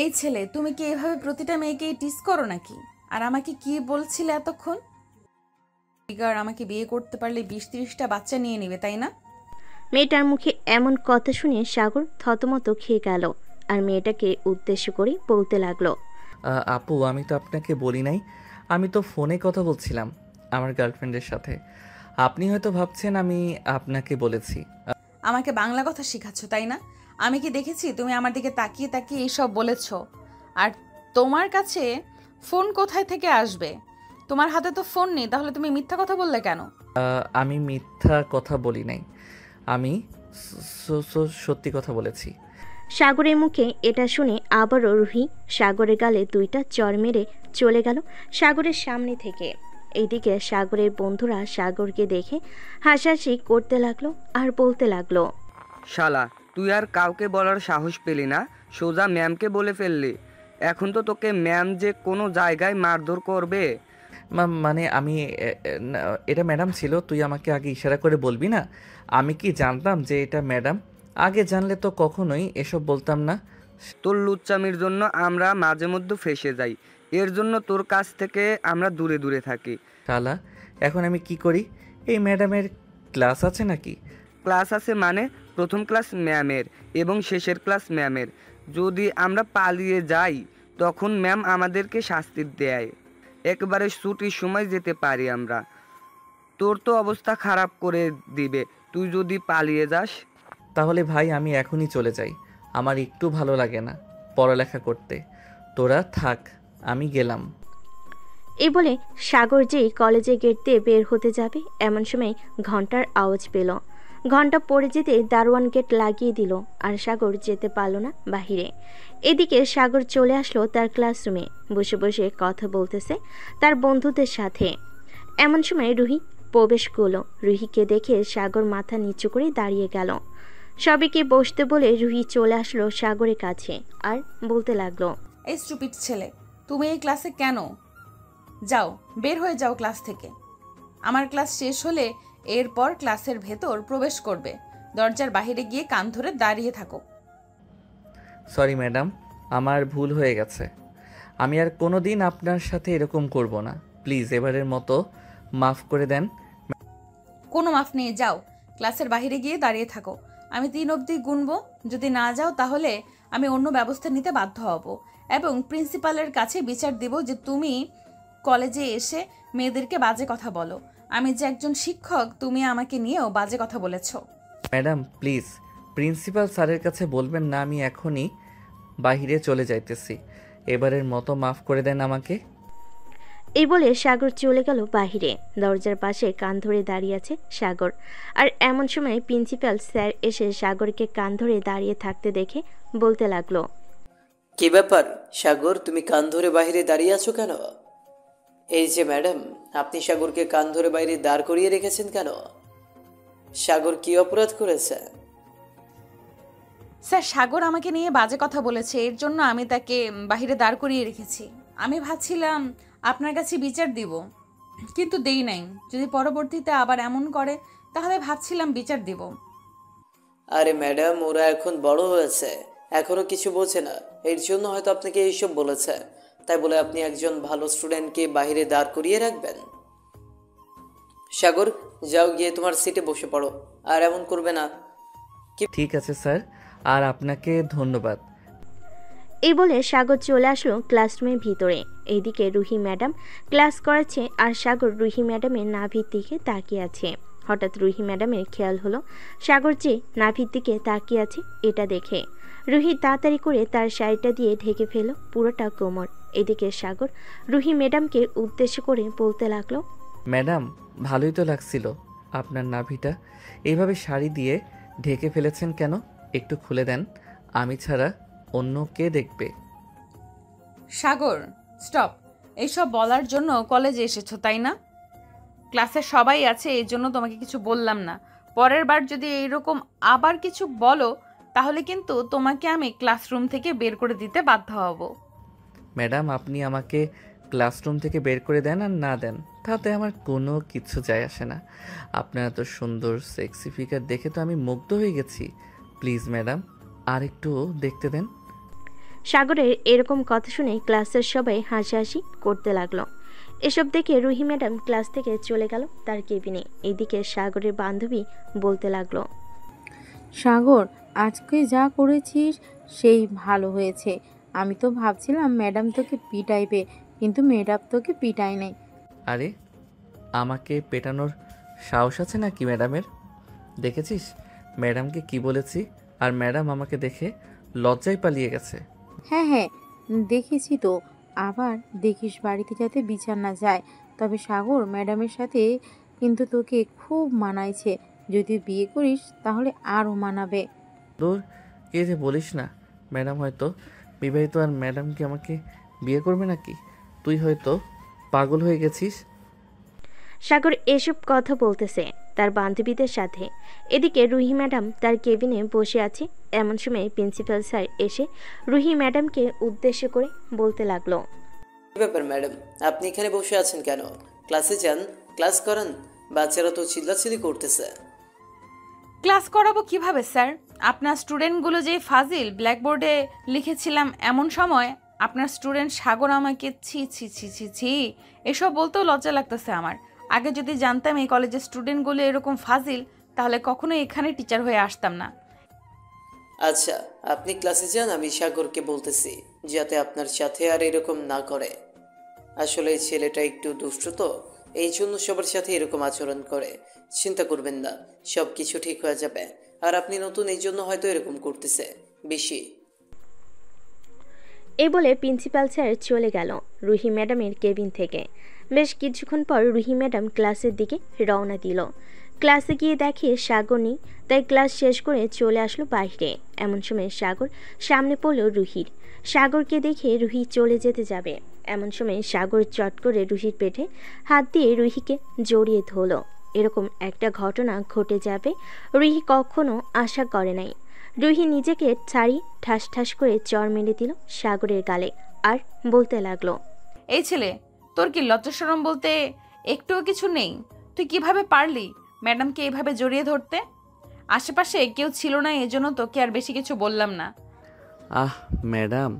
এই ছেলে, তুমি কি এভাবে প্রতিটা মেয়েকেই টিস করো নাকি? আর আমাকে কি বলছিলে এতক্ষণ? ফিগার, আমাকে বিয়ে করতে পারলে 20-30টা বাচ্চা নিয়ে নেবে, তাই না? মেয়েটার মুখে এমন কথা শুনে সাগর থতমত খেয়ে গেল আর মেয়েটাকে উদ্দেশ্য করে বলতে লাগলো। আপু, আমি তো আপনাকে বলি নাই। আমি তো ফোনে কথা বলছিলাম আমার গার্লফ্রেন্ডের সাথে। আপনি হয়তো ভাবছেন আমি আপনাকে বলেছি। আমাকে বাংলা কথা শেখাচ্ছ, তাই না? আমি কি দেখেছি তুমি আমার দিকে তাকিয়ে তাকিয়ে এইসব বলেছ? আর তোমার কাছে ফোন কোথায় থেকে আসবে? তোমার হাতে তো ফোন নেই, তাহলে তুমি মিথ্যা কথা বললে কেন? আমি মিথ্যা কথা বলি নাই। আমি সত্যি কথা বলেছি। সাগরের মুখে এটা শুনে আবারও রুহি সাগরের গালে 2টা চড় মেরে চলে গেল সাগরের সামনে থেকে। এইদিকে সাগরের বন্ধুরা সাগরকে দেখে হাসাহাসি করতে লাগলো আর বলতে লাগলো, শালা, তুই আর কাউকে বলার সাহস পেলি না, সোজা ম্যামকে বলে ফেললি। এখন তো তোকে ম্যাম যে কোনো জায়গায় মারধর করবে। মানে আমি না, এটা ম্যাডাম ছিল। তুই আমাকে আগে ইশারা করে বলবি না? আমি কি জানতাম যে এটা ম্যাডাম? আগে জানলে তো কখনোই এসব বলতাম না। তোর লুচ্চামির জন্য আমরা মাঝে মধ্যে ফেঁসে যাই, এর জন্য তোর কাছ থেকে আমরা দূরে দূরে থাকি। শালা, এখন আমি কি করি? এই ম্যাডামের ক্লাস আছে নাকি? ক্লাস আছে মানে? প্রথম ক্লাস ম্যামের এবং শেষের ক্লাস ম্যামের। যদি আমরা পালিয়ে যাই তখন ম্যাম আমাদেরকে শাস্তি দেয়। একবারে ছুটির সময় যেতে পারি আমরা। তোর তো অবস্থা খারাপ করে দিবে তুই যদি পালিয়ে যাস। তাহলে ভাই, আমি এখনই চলে যাই। আমার একটু ভালো লাগে না পড়ালেখা করতে। তোরা থাক, আমি গেলাম। এই বলে সাগর যেই কলেজে গেট দিয়ে বের হতে যাবে এমন সময় ঘন্টার আওয়াজ পেল। ঘন্টা পড়ে যেতে দারোয়ান গেট লাগিয়ে দিল আর সাগর যেতে পারল না বাহিরে। এদিকে সাগর চলে আসলো তার ক্লাসরুমে, বসে বসে কথা বলতেছে তার বন্ধুদের সাথে। এমন সময় রুহি প্রবেশ করলো। রুহিকে দেখে সাগর মাথা নিচু করে দাঁড়িয়ে গেল। সবাইকে বসতে বলে রুহি চলে আসলো সাগরের কাছে আর বলতে লাগলো, এই স্টুপিড ছেলে, তুমি এই ক্লাসে কেন? যাও, বের হয়ে যাও ক্লাস থেকে। আমার ক্লাস শেষ হলে এরপর ক্লাসের ভেতর প্রবেশ করবে। দরজার বাইরে গিয়ে কান ধরে দাঁড়িয়ে থাকো। সরি ম্যাডাম, আমার ভুল হয়ে গেছে। আমি আর কোনো দিন আপনার সাথে এরকম করব না। প্লিজ এবারের মতো মাফ করে দেন। কোনো মাফ নেই, যাও ক্লাসের বাইরে গিয়ে দাঁড়িয়ে থাকো। আমি 3 অবধি গুনবো, যদি না যাও তাহলে আমি অন্য ব্যবস্থা নিতে বাধ্য হব এবং প্রিন্সিপালের কাছে বিচার দিব যে তুমি কলেজে এসে মেয়েদেরকে বাজে কথা বলো। আমি যে একজন শিক্ষক, তুমি আমাকে নিয়েও বাজে কথা বলেছো। ম্যাডাম প্লিজ, প্রিন্সিপাল স্যারের কাছে বলবেন না। আমি এখনই বাইরে চলে যাইতেছি। এবারের মতো মাফ করে দেন আমাকে। এই বলে সাগর চলে গেল বাহিরে। দরজার পাশে কান ধরে দাঁড়িয়ে আছে সাগর। আর এমন সময় প্রিন্সিপাল স্যার এসে সাগরকে কান ধরে দাঁড়িয়ে থাকতে দেখে বলতে লাগলো, কি ব্যাপার সাগর, তুমি কান ধরে বাইরে দাঁড়িয়ে আছো কেন? এই যে ম্যাডাম, আপনি সাগরকে কান ধরে বাইরে দাঁড় করিয়ে রেখেছেন কেন? সাগর কি অপরাধ করেছে? স্যার, সাগর আমাকে নিয়ে বাজে কথা বলেছে, এর জন্য আমি তাকে বাইরে দাঁড় করিয়ে রেখেছি। আমি ভাবছিলাম আপনার কাছে বিচার দিব, কিন্তু দেই নাই। যদি পরবর্তীতে আবার এমন করে তাহলে ভাবছিলাম বিচার দিব। আরে ম্যাডাম, ওরা এখন বড় হয়েছে, এখনো কিছু বোঝে না, এর জন্য হয়তো আপনাকে এইসব বলেছে। তাই বলে আপনি একজন ভালো স্টুডেন্টকে বাইরে দাঁড় করিয়ে রাখবেন? সাগর, যাও গিয়ে তোমার সিটে বসে পড়ো, আর এমন করবে না। ঠিক আছে স্যার, আর আপনাকে ধন্যবাদ। এই বলে সাগর চলে আসলো ক্লাসরুমের ভিতরে। এইদিকে রুহি ম্যাডাম ক্লাস করাচ্ছে আর সাগর রুহি ম্যাডামের নাভির দিকে তাকিয়ে আছে। হঠাৎ রুহি ম্যাডামের খেয়াল হলো সাগর যে নাভির দিকে তাকিয়ে আছে। এটা দেখে রুহি তাড়াতাড়ি করে তার শাড়িটা দিয়ে ঢেকে ফেল পুরোটা কোমর। এদিকে সাগর রুহি ম্যাডামকে উদ্দেশ্য করে বলতে লাগলো, ম্যাডাম, ভালোই তো লাগছিল আপনার নাভিটা। এইভাবে শাড়ি দিয়ে ঢেকে ফেলেছেন কেন? একটু খুলে দেন, আমি ছাড়া অন্য কে দেখবে? সাগর, স্টপ। এইসব বলার জন্য কলেজে এসেছো, তাই না? ক্লাসে সবাই আছে, এই জন্য তোমাকে কিছু বললাম না। পরের বার যদি এইরকম আবার কিছু বলো তাহলে কিন্তু তোমাকে আমি ক্লাসরুম থেকে বের করে দিতে বাধ্য হব। ম্যাডাম, আপনি আমাকে ক্লাসরুম থেকে বের করে দেন আর না দেন, তাতে আমার কোনো কিছু যায় আসে না। আপনার এত সুন্দর সেক্সি ফিগার দেখে তো আমি মুগ্ধ হয়ে গেছি। প্লিজ ম্যাডাম, আর একটু দেখতে দেন। সাগরের এরকম কথা শুনে ক্লাসের সবাই হাসাহাসি করতে লাগলো। এসব দেখে রুহি ম্যাডাম ক্লাস থেকে চলে গেল তার কেবিনে। এদিকে সাগরের বান্ধবী বলতে লাগলো, সাগর, আজকে যা করেছিস সেই ভালো হয়েছে। আমি তো ভাবছিলাম ম্যাডাম তোকে পিটাইবে, কিন্তু ম্যাডাম তোকে পিটায় নাই। আরে আমাকে পেটানোর সাহস আছে নাকি ম্যাডামের? দেখেছিস ম্যাডামকে কি বলেছি, আর ম্যাডাম আমাকে দেখে লজ্জায় পালিয়ে গেছে। হ্যাঁ হ্যাঁ, দেখেছি তো। আবার দেখিস বাড়িতে যাতে বিচার না যায়। তবে সাগর, ম্যাডামের সাথে কিন্তু তোকে খুব মানাইছে। যদি বিয়ে করিস তাহলে আরও মানাবে। দূর, কে যে বলিস না, ম্যাডাম হয়তো বিবাহিত আর ম্যাডাম কি আমাকে বিয়ে করবে নাকি? তুই হয়তো পাগল হয়ে গেছিস। সাগর এসব কথা বলতেছে তার বান্ধবীদের সাথে। এদিকে রুহি ম্যাডাম তার কেবিনে বসে আছে। এমন সময় প্রিন্সিপাল স্যার এসে রুহি ম্যাডামকে উদ্দেশ্য করে বলতে লাগলো, কি ব্যাপার ম্যাডাম, আপনি এখানে বসে আছেন কেন? ক্লাসে যান, ক্লাস করান। বাচ্চারা তো চিল্লাচিল্লি করতেছে। ক্লাস করাবো কিভাবে স্যার? আপনার স্টুডেন্টগুলো যে ফাজিল ব্ল্যাকবোর্ডে লিখেছিলাম, এমন সময় আপনার স্টুডেন্ট সাগর আমাকে ছি ছি ছি ছি ছি এসব বলতেও লজ্জা লাগতেছে আমার। আগে যদি জানতাম এই কলেজের স্টুডেন্টগুলো এরকম ফাজিল, তাহলে কখনো এখানে টিচার হয়ে আসতাম না। আচ্ছা, আপনি ক্লাসে যান, আমি সাগরকে বলতেছি যাতে আপনার সাথে আর এরকম না করে। আসলে এই ছেলেটা একটু দুষ্ট তো, এই জন্য সবার সাথে এরকম আচরণ করে। চিন্তা করবেন না, সব কিছু ঠিক হয়ে যাবে। আর আপনি নতুন, এই জন্য হয়তো এরকম করতেছে বেশি। এই বলে প্রিন্সিপাল স্যার চলে গেল রুহি ম্যাডামের কেবিন থেকে। বেশ কিছুক্ষণ পর রুহি ম্যাডাম ক্লাসের দিকে রওনা দিল। ক্লাসে গিয়ে দেখে সাগর নেই, তাই ক্লাস শেষ করে চলে আসলো বাইরে। এমন সময় সাগর সামনে পড়ল রুহির। সাগরকে দেখে রুহি চলে যেতে যাবে, এমন সময় সাগর চট করে রুহির পেটে হাত দিয়ে রুহিকে জড়িয়ে ধরল। এরকম একটা ঘটনা ঘটে যাবে রুহি কখনো আশা করে নাই। রুহি নিজেকে ছাড়ি ঠাস ঠাস করে চর মেরে দিল সাগরের গালে, আর বলতে লাগলো, এই ছেলে, তোর কি লজ্জা শরম বলতে একটুও কিছু নেই? তুই কিভাবে পারলি ম্যাডামকে এইভাবে জড়িয়ে ধরতে? আশেপাশে কেউ ছিল না, এজন্য তোকে আর বেশি কিছু বললাম না। আহ ম্যাডাম,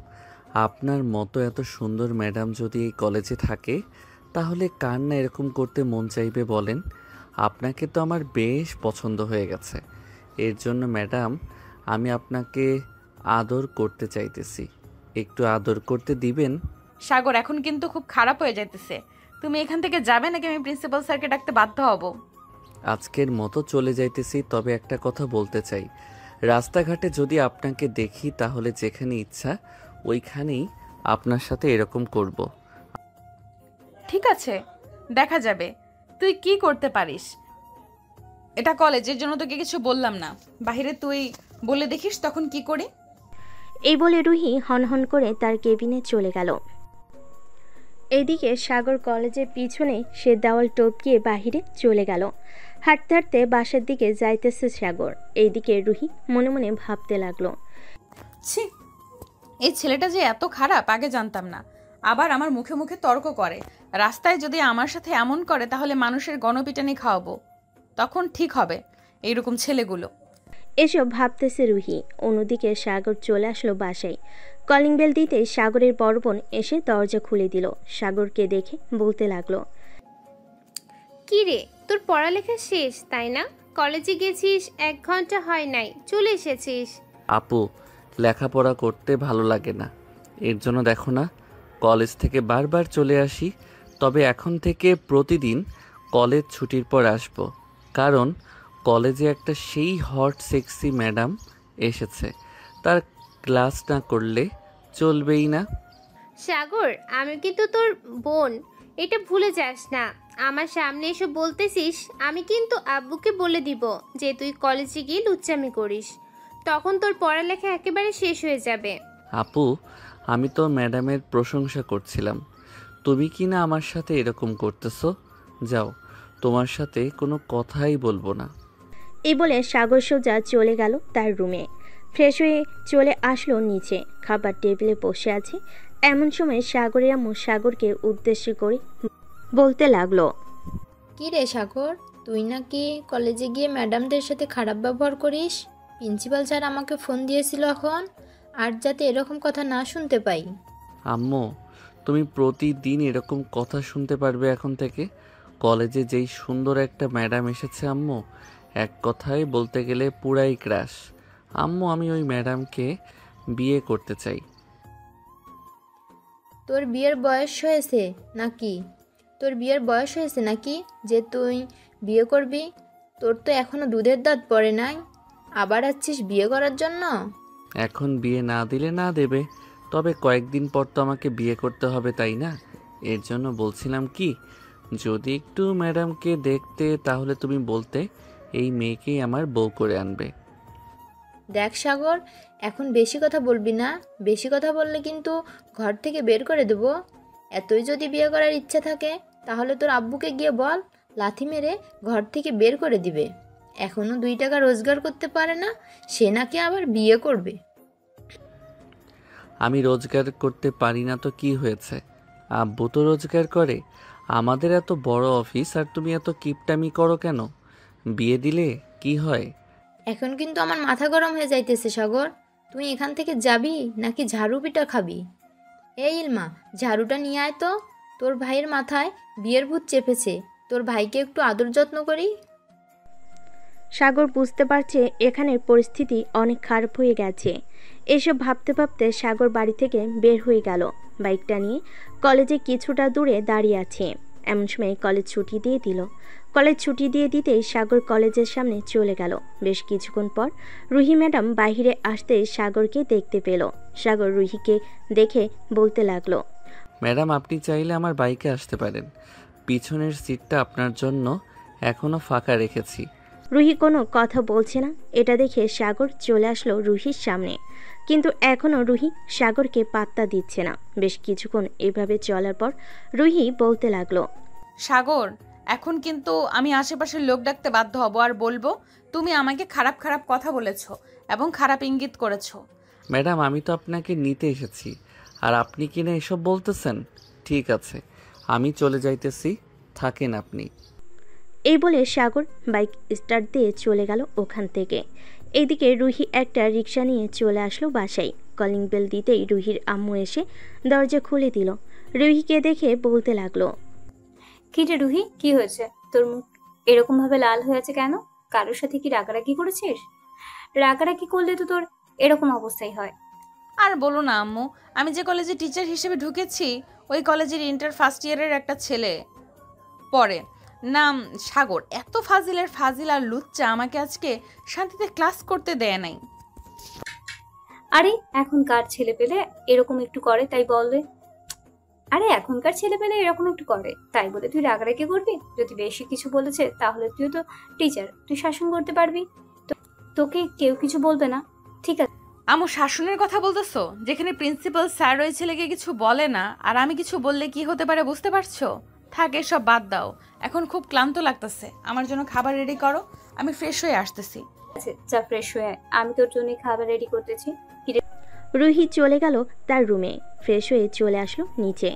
আপনার মতো এত সুন্দর ম্যাডাম যদি এই কলেজে থাকে, তাহলে কার না এরকম করতে মন চাইবে বলেন? আপনাকে তো আমার বেশ পছন্দ হয়ে গেছে। এর জন্য ম্যাডাম আমি আপনাকে আদর করতে চাইতেছি। একটু আদর করতে দিবেন? সাগর, এখন কিন্তু খুব খারাপ হয়ে যাইতেছে। তুমি এখান থেকে যাবে নাকি আমি প্রিন্সিপাল স্যারকে ডাকতে বাধ্য হব? আজকের মতো চলে যাইতেছি, তবে একটা কথা বলতে চাই। রাস্তাঘাটে যদি আপনাকে দেখি তাহলে যেখানে ইচ্ছা ওইখানেই আপনার সাথে এরকম করব। ঠিক আছে, দেখা যাবে তুই কি করতে পারিস। এটা কলেজের জন্য তোকে কিছু বললাম না, বাইরে তুই বলে দেখিস তখন কি করি। এই বলে রুহি হনহন করে তার কেবিনে চলে গেল। এইদিকে সাগর কলেজের পিছনে সে দেওয়াল টপকিয়ে বাহিরে চলে গেল। হাঁটতে হাঁটতে বাসার দিকে যাইতেছে সাগর। এইদিকে রুহি মনে মনে ভাবতে লাগলো, ছি, এই ছেলেটা যে এত খারাপ আগে জানতাম না। আবার আমার মুখে মুখে তর্ক করে। রাস্তায় যদি আমার সাথে এমন করে তাহলে মানুষের গণপিটানি খাওয়াবো, তখন ঠিক হবে এইরকম ছেলেগুলো। এসব ভাবতেছে রুহি। অন্যদিকে সাগর চলে আসলো বাসায়। কলিং বেল দিতে সাগরের বড় বোন এসে দরজা খুলে দিল। সাগরকে দেখে বলতে লাগলো, কি রে, তোর পড়ালেখা শেষ তাই না? কলেজে গেছিস 1 ঘন্টা হয় নাই, চলে এসেছিস। আপু, লেখাপড়া করতে ভালো লাগে না, এর জন্য দেখো না কলেজ থেকে বারবার চলে আসি। তবে এখন থেকে প্রতিদিন কলেজ ছুটির পর আসব, কারণ কলেজে একটা সেই হট সেক্সি ম্যাডাম এসেছে, তার ক্লাস না করলে চলবেই না। সাগর, আমি কিন্তু তোর বোন, এটা ভুলে যাস না। আমার সামনে এসে বলতেছিস, আমি কিন্তু আব্বুকে বলে দিব যে তুই কলেজে গিয়ে লুচ্চামি করিস। তখন তোর পড়ালেখা একেবারে শেষ হয়ে যাবে। আপু, আমি তো ম্যাডামের প্রশংসা করছিলাম, তুমি কি না আমার সাথে এরকম করতেছো? যাও, তোমার সাথে কোনো কথাই বলবো না। এই বলে সাগর সোজা চলে গেল তার রুমে। ফ্রেশ হয়ে চলে আসলো নিচে, খাবার টেবিলে বসে আছে। এমন সময় সাগরের আম্মু সাগরকে উদ্দেশ্য করে বলতে লাগলো, কি রে সাগর, তুই নাকি কলেজে গিয়ে ম্যাডামদের সাথে খারাপ ব্যবহার করিস? প্রিন্সিপাল স্যার আমাকে ফোন দিয়েছিল এখন, আর যাতে এরকম কথা না শুনতে পাই। আম্মু, তুমি প্রতিদিন এরকম কথা শুনতে পারবে এখন থেকে। কলেজে যেই সুন্দর একটা ম্যাডাম এসেছে আম্মু, এক কথায় বলতে গেলে পুরাই ক্রাশ। আম্মু, আমি ওই ম্যাডামকে বিয়ে করতে চাই। তোর বিয়ের বয়স হয়েছে নাকি? যে তুই বিয়ে করবি? তোর তো এখনো দুধের দাঁত পড়ে নাই, আবার আসছিস বিয়ে করার জন্য? এখন বিয়ে না দিলে না দেবে, তবে কয়েকদিন পর তো আমাকে বিয়ে করতে হবে, তাই না? এর জন্য বলছিলাম কি, যদি একটু ম্যাডামকে দেখতে তাহলে তুমি বলতে এই মেয়েকেই আমার বউ করে আনবে। দেখ সাগর, এখন বেশি কথা বলবি না। বেশি কথা বললে কিন্তু ঘর থেকে বের করে দেবো। এতই যদি বিয়ে করার ইচ্ছা থাকে তাহলে তোর আব্বুকে গিয়ে বল, লাথি মেরে ঘর থেকে বের করে দিবে। এখনো 2 টাকা রোজগার করতে পারে না, সে নাকি আবার বিয়ে করবে। আমি রোজগার করতে পারি না তো কি হয়েছে? আব্বু তো রোজগার করে। আমাদের এত বড় অফিস, আর তুমি এত কিপটামি করো কেন? বিয়ে দিলে কি হয়? এখন কিন্তু আমার মাথা গরম হয়ে যাইতেছে সাগর। তুই এখান থেকে যাবি নাকি ঝাড়ু পিটা খাবি? এই ইলমা, ঝাড়ুটা নিয়ে আয় তো। তোর ভাইয়ের মাথায় বিয়ের ভূত চেপেছে, তোর ভাইকে একটু আদর যত্ন করি। সাগর বুঝতে পারছে এখানের পরিস্থিতি অনেক খারাপ হয়ে গেছে। এসব ভাবতে ভাবতে সাগর বাড়ি থেকে বের হয়ে গেল। বাইকটা নিয়ে কলেজে কিছুটা দূরে দাঁড়িয়ে আছে। এমন সময় কলেজ ছুটি দিয়ে দিল। কলেজ ছুটি দিয়ে দিতেই সাগর কলেজের সামনে চলে গেল। বেশ কিছুক্ষণ পর রুহি ম্যাডাম বাইরে আসতে সাগরকে দেখতে পেল। সাগর রুহিকে দেখে বলতে লাগলো, ম্যাডাম, আপনি চাইলে আমার বাইকে আসতে পারেন। পিছনের সিটটা আপনার জন্য এখনো ফাঁকা রেখেছি। রুহি কোনো কথা বলছে না। এটা দেখে সাগর চলে আসলো রুহির সামনে, কিন্তু এখনও রুহি সাগরকে পাত্তা দিচ্ছে না। বেশ কিছুক্ষণ এভাবে চলার পর রুহি বলতে লাগলো, সাগর, এখন কিন্তু আমি আশেপাশের লোক ডাকতে বাধ্য হব আর বলবো তুমি আমাকে খারাপ খারাপ কথা বলেছো এবং খারাপ ইঙ্গিত করেছো। ম্যাডাম, আমি তো আপনাকে নিতে এসেছি, আর আপনি কিনা এসব বলতেছেন? ঠিক আছে, আমি চলে যাইতেছি, থাকেন আপনি। এই বলে সাগর বাইক স্টার্ট দিয়ে চলে গেল ওখান থেকে। এইদিকে রুহি একটা রিক্সা নিয়ে চলে আসলো বাসায়। কলিং বেল দিতেই রুহির আম্মু এসে দরজা খুলে দিল। রুহিকে দেখে বলতে লাগলো, কি রে রুহি, কি হয়েছে? তোর মুখ এরকম ভাবে লাল হয়ে আছে কেন? কারোর সাথে কি রাগারাগি করেছিস? রাগারাগি করলে তো তোর এরকম অবস্থাই হয়। আর বলো না আম্মু, আমি যে কলেজে টিচার হিসেবে ঢুকেছি ওই কলেজের ইন্টার ফার্স্ট ইয়ারের একটা ছেলে পড়ে, নাম সাগর। এত ফাজিলের ফাজিল আর লুচ্চা আমাকে আজকে শান্তিতে ক্লাস করতে দেয় নাই। আরে এখনকার ছেলে পেলে এরকম একটু করে তাই বলবে? তাই বলে তুই রাগারাগি করবি? যদি বেশি কিছু বলেছে তাহলে তুই তো টিচার, তুই শাসন করতে পারবি। তোকে কেউ কিছু বলবে না, ঠিক আছে? আম্মু, শাসনের কথা বলতেছো? যেখানে প্রিন্সিপাল স্যার ওই ছেলেকে কিছু বলে না, আর আমি কিছু বললে কি হতে পারে বুঝতে পারছো? থাকে, সব বাদ দাও। এখন খুব ক্লান্ত লাগতেছে, আমার জন্য খাবার রেডি করো, আমি ফ্রেশ হয়ে আসতেছি। আচ্ছা যা, ফ্রেশ হয়ে আয়, আমি তোর জন্য খাবার রেডি করতেছি। রুহি চলে গেল তার রুমে। ফ্রেশ হয়ে চলে আসলো নিচে।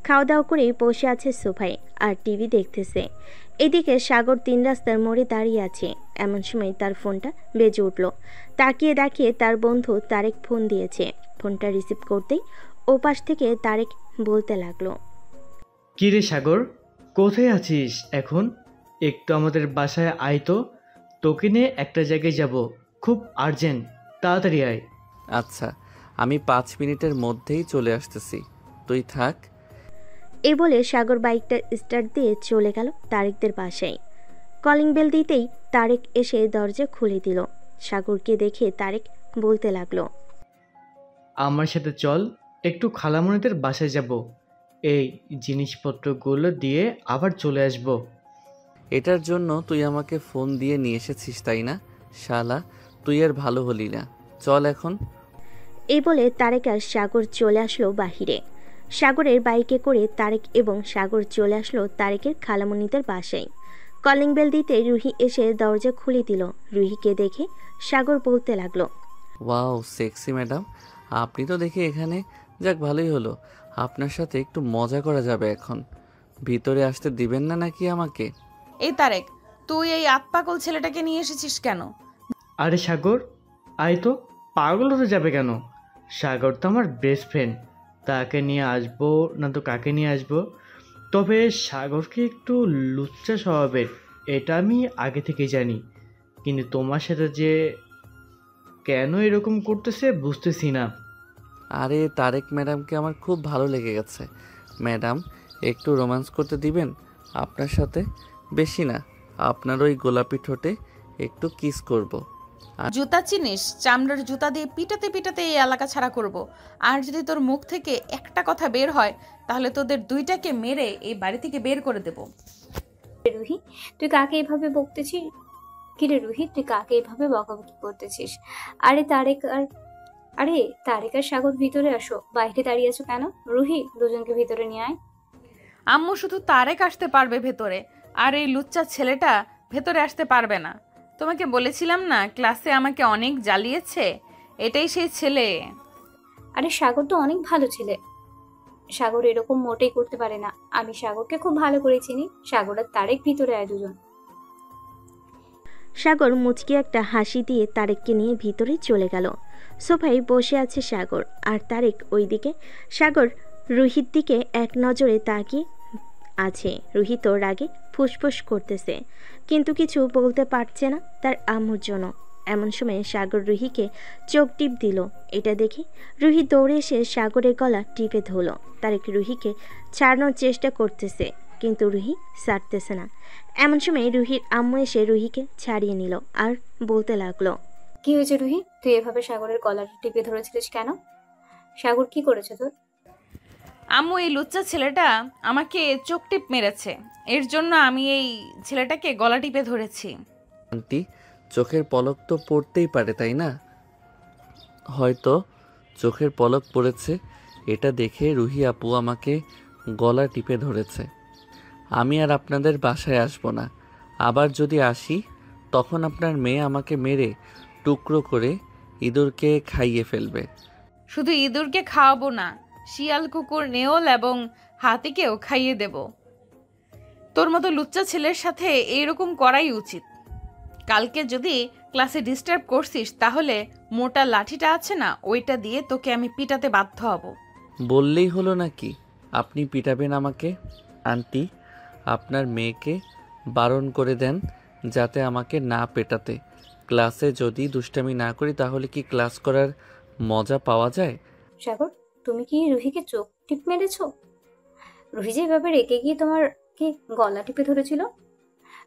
খাওয়া দাওয়া করে বসে আছে সোফায় আর টিভি দেখতেছে। এদিকে সাগর 3 রাস্তার মোড়ে দাঁড়িয়ে আছে। এমন সময় তার ফোনটা বেজে উঠল। তাকিয়ে দেখিয়ে তার বন্ধু তারেক ফোন দিয়েছে। ফোনটা রিসিভ করতেই ওপাশ থেকে তারেক বলতে লাগলো, কি রে সাগর, কোথায় আছিস এখন? একটু আমাদের বাসায় আয় তো, তোকে নিয়ে একটা জায়গায় যাব, খুব আর্জেন্ট, তাড়াতাড়ি আয়। আচ্ছা, আমি 5 মিনিটের মধ্যেই চলে আসতেছি, তুই থাক। এ বলে সাগর বাইকটা স্টার্ট দিয়ে চলে গেল তারেকদের বাসায়। কলিং বেল দিতেই তারেক এসে দরজা খুলে দিল। সাগরকে দেখে তারেক বলতে লাগলো, আমার সাথে চল, একটু খালামণিদের বাসায় যাব, এই জিনিসপত্রগুলো দিয়ে আবার চলে আসব। এটার জন্য তুই আমাকে ফোন দিয়ে নিয়ে এসেছিস, তাই না? শালা, তুই আর ভালো হলি না, চল এখন। এই বলে তারেক আর সাগর চলে আসলো বাহিরে। সাগরের বাইকে করে তারেক এবং সাগর চলে আসলো তারেকের খালামণিদের বাসায়। কলিং বেল দিতে রুহি এসে দরজা খুলে দিল। রুহিকে দেখে সাগর বলতে লাগলো, ওয়াও, সেক্সি ম্যাডাম, আপনি তো দেখি এখানে। যাক, ভালোই হলো, আপনার সাথে একটু মজা করা যাবে এখন। ভিতরে আসতে দিবেন না নাকি আমাকে? এই তারেক, তুই এই আতপাগল ছেলেটাকে নিয়ে এসেছিস কেন? আরে সাগর, আয় তো, পাগল হতে যাবে কেন? সাগর তো আমার বেস্ট ফ্রেন্ড, তাকে নিয়ে আসবো না তো কাকে নিয়ে আসবো? তবে সাগরকে একটু লুচ্চা স্বভাবের, এটা আমি আগে থেকেই জানি, কিন্তু তোমার সাথে যে কেন এরকম করতেছে বুঝতেছি না। আরে তারেক ম্যাডামকে আমার খুব ভালো লেগে গেছে। ম্যাডাম, একটু রোম্যান্স করতে দিবেন আপনার সাথে? বেশি না, আপনার ওই গোলাপি ঠোঁটে একটু কিস করব। জুতা চিনিস? চামড়ার জুতা দিয়ে পিটাতে পিটাতে এই এলাকা ছাড়া করব। আর যদি তোর মুখ থেকে একটা কথা বের হয় তাহলে তোদের দুইটাকে মেরে এই বাড়ি থেকে বের করে দেব। রুহি, তুই কাকে এভাবে বকতেছিস? কিরে রুহি, তুই কাকে এভাবে বকাবকি করতেছিস? আরে তারেক আর সাগর ভিতরে আসো, বাইরে দাঁড়িয়ে আছো কেন? রুহি, দুজনকে ভিতরে নিয়ে আয়। আম্মু শুধু তারেক আসতে পারবে ভেতরে, আর এই লুচ্চা ছেলেটা ভেতরে আসতে পারবে না। তোমাকে বলেছিলাম না ক্লাসে আমাকে অনেক জ্বালিয়েছে, এটাই সেই ছেলে। আরে সাগর তো অনেক ভালো ছেলে, সাগর এরকম মোটেই করতে পারে না। আমি সাগরকে খুব ভালো করে চিনি। সাগর আর তারেক ভিতরে আয় দুজন। সাগর মুচকি একটা হাসি দিয়ে তারেককে নিয়ে ভিতরে চলে গেল। সোফায় বসে আছে সাগর আর তারেক ওইদিকে। সাগর রুহির দিকে এক নজরে তাকিয়ে আছে। রুহি তো রাগে ফুসফুস করতেছে, কিন্তু কিছু বলতে পারছে না তার আম্মুর জন্য। এমন সময় সাগর রুহিকে চোখ টিপ দিল। এটা দেখে রুহি দৌড়ে এসে সাগরের গলা টিপে ধরল। তারেক রুহিকে ছাড়ানোর চেষ্টা করতেছে, কিন্তু রুহি ছাড়তেছে না। এমন সময় রুহির আম্মু এসে রুহিকে ছাড়িয়ে নিল আর বলতে লাগলো, কি হয়েছে রুহি? তুই এভাবে সাগরের গলাটা টিপে ধরেছিলিস কেন? সাগর কি করেছে তোর? আম্মু, এই লুচ্চা ছেলেটা আমাকে চোখ টিপ মেরেছে, এর জন্য আমি এই ছেলেটাকে গলা টিপে ধরেছি। আন্টি, চোখের পলক তো পড়তেই পারে, তাই না? হয়তো চোখের পলক পড়েছে, এটা দেখে রুহি আপু আমাকে গলা টিপে ধরেছে। আমি আর আপনাদের বাসায় আসবো না। আবার যদি আসি তখন আপনার মেয়ে আমাকে মেরে টুকরো করে ইঁদুরকে খাইয়ে ফেলবে। শুধু ইঁদুরকে খাওয়াবো না, শিয়াল, কুকুর, নেওল এবং হাতিকেও খাইয়ে দেব। তোর মতো লুচ্চা ছেলের সাথে এইরকম করাই উচিত। কালকে যদি ক্লাসে ডিস্টার্ব করছিস তাহলে মোটা লাঠিটা আছে না, ওইটা দিয়ে তোকে আমি পিটাতে বাধ্য হব। বললেই হলো নাকি আপনি পিটাবেন আমাকে? আন্টি, আপনার মেয়েকে বারণ করে দেন যাতে আমাকে না পেটাতে। ক্লাসে যদি দুষ্টামি না করি তাহলে কি ক্লাস করার মজা পাওয়া যায়? সাগর, তুমি কি রুহিকে চোখ টিপ মেরেছো? রুহি যেভাবে রেখে গিয়ে তোমার কি গলা টিপে ধরেছিল?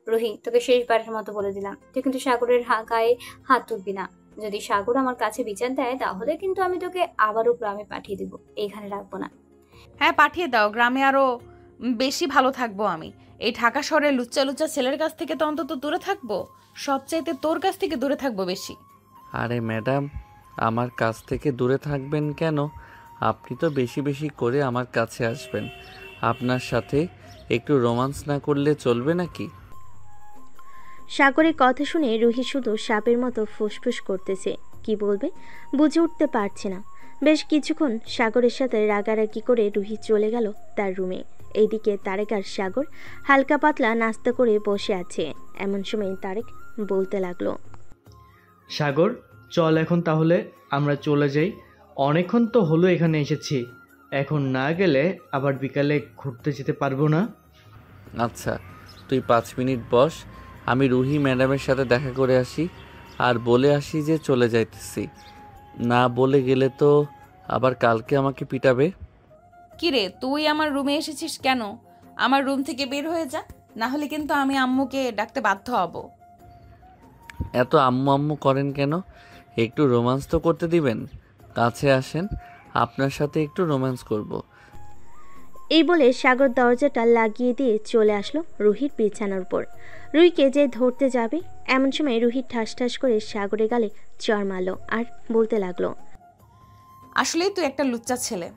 রুহি, তোকে শেষবারের মতো বলে দিলাম, তুই কিন্তু সাগরের গায়ে হাত তুলবি না। যদি সাগর আমার কাছে বিচার দেয় তাহলে কিন্তু আমি তোকে আবারও গ্রামে পাঠিয়ে দিব, এইখানে রাখবো না। হ্যাঁ, পাঠিয়ে দাও, গ্রামে আরো বেশি ভালো থাকবো আমি। এই ঢাকা শহরে লুচ্চা লুচ্চা ছেলের কাছ থেকে তো অন্তত দূরে থাকবো, সবচাইতে তোর কাছ থেকে দূরে থাকবো বেশি। আরে ম্যাডাম, আমার কাছ থেকে দূরে থাকবেন কেন? আপনি তো বেশি বেশি করে আমার কাছে আসবেন। আপনার সাথে একটু রোমান্স না করলে চলবে নাকি? সাগরের কথা শুনে রুহি শুধু সাপের মতো ফুসফুস করতেছে, কি বলবে বুঝে উঠতে পারছে না। বেশ কিছুক্ষণ সাগরের সাথে রাগারাগি করে রুহি চলে গেল তার রুমে। এইদিকে তারেক আর সাগর হালকা পাতলা নাস্তা করে বসে আছে। এমন সময় তারেক বলতে লাগলো, সাগর, চল এখন তাহলে আমরা চলে যাই। অনেকক্ষণ তো হলো এখানে এসেছি, এখন না গেলে আবার বিকালে ঘুরতে যেতে পারবো না। আচ্ছা, তুই 5 মিনিট বস, আমি রুহি ম্যাডামের সাথে দেখা করে আসি আর বলে আসি যে চলে যাইতেছি। না বলে গেলে তো আবার কালকে আমাকে পিটাবে। কিরে, তুই আমার রুমে এসেছিস কেন? আমার রুম থেকে বের হয়ে যা, না হলে কিন্তু আমি আম্মুকে ডাকতে বাধ্য হব। এত আম্মু আম্মু করেন কেন? একটু রোম্যান্স তো করতে দিবেন। কাছে আসেন, আপনার সাথে একটু রোম্যান্স করব। এই বলে সাগর দরজাটা লাগিয়ে দিয়ে চলে আসলো রুহির বিছানার উপর। রুহিকে যে ধরতে যাবে এমন সময় রুহি ঠাস ঠাস করে সাগরে গালে চড় মারল আর বলতে লাগলো, আসলেই তুই একটা লুচ্চা ছেলে।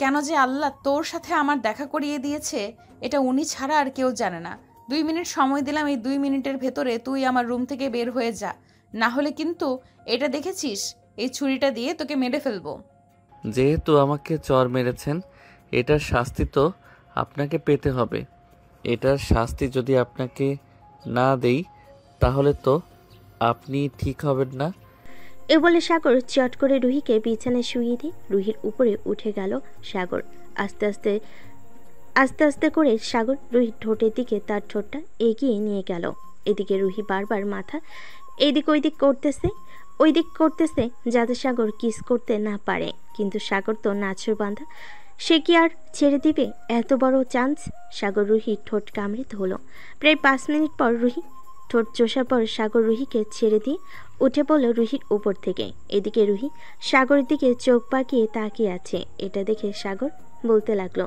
কেন যে আল্লাহ তোর সাথে আমার দেখা করিয়ে দিয়েছে এটা উনি ছাড়া আর কেউ জানে না। 2 মিনিট সময় দিলাম, এই 2 মিনিটের ভেতরে তুই আমার রুম থেকে বের হয়ে যা, না হলে কিন্তু এটা দেখেছিস এই ছুরিটা দিয়ে তোকে মেরে ফেলবো। যেহেতু আমাকে চর মেরেছেন, এটার শাস্তি তো আপনাকে পেতে হবে। এটার শাস্তি যদি আপনাকে না দেই তাহলে তো আপনি ঠিক হবেন না। এ বলে সাগর চট করে রুহিকে বিছানায় শুইয়ে দিয়ে রুহির উপরে উঠে গেল সাগর। আস্তে আস্তে আস্তে আস্তে করে সাগর রুহির ঠোঁটের দিকে তার ঠোঁটটা এগিয়ে নিয়ে গেল। এদিকে রুহি বারবার মাথা এদিক ওইদিক করতেছে যাতে সাগর কিস করতে না পারে, কিন্তু সাগর তো নাছর বাঁধা, সে কি আর ছেড়ে দিবে এত বড় চান্স? সাগর রুহির ঠোঁট কামড়ে ধরল। প্রায় 5 মিনিট পর রুহি ঠোঁট চষার পর সাগর রুহিকে ছেড়ে দিয়ে উঠে পড়ল রুহির উপর থেকে। এদিকে রুহি সাগরের দিকে চোখ পাকিয়ে তাকিয়ে আছে। এটা দেখে সাগর বলতে লাগলো,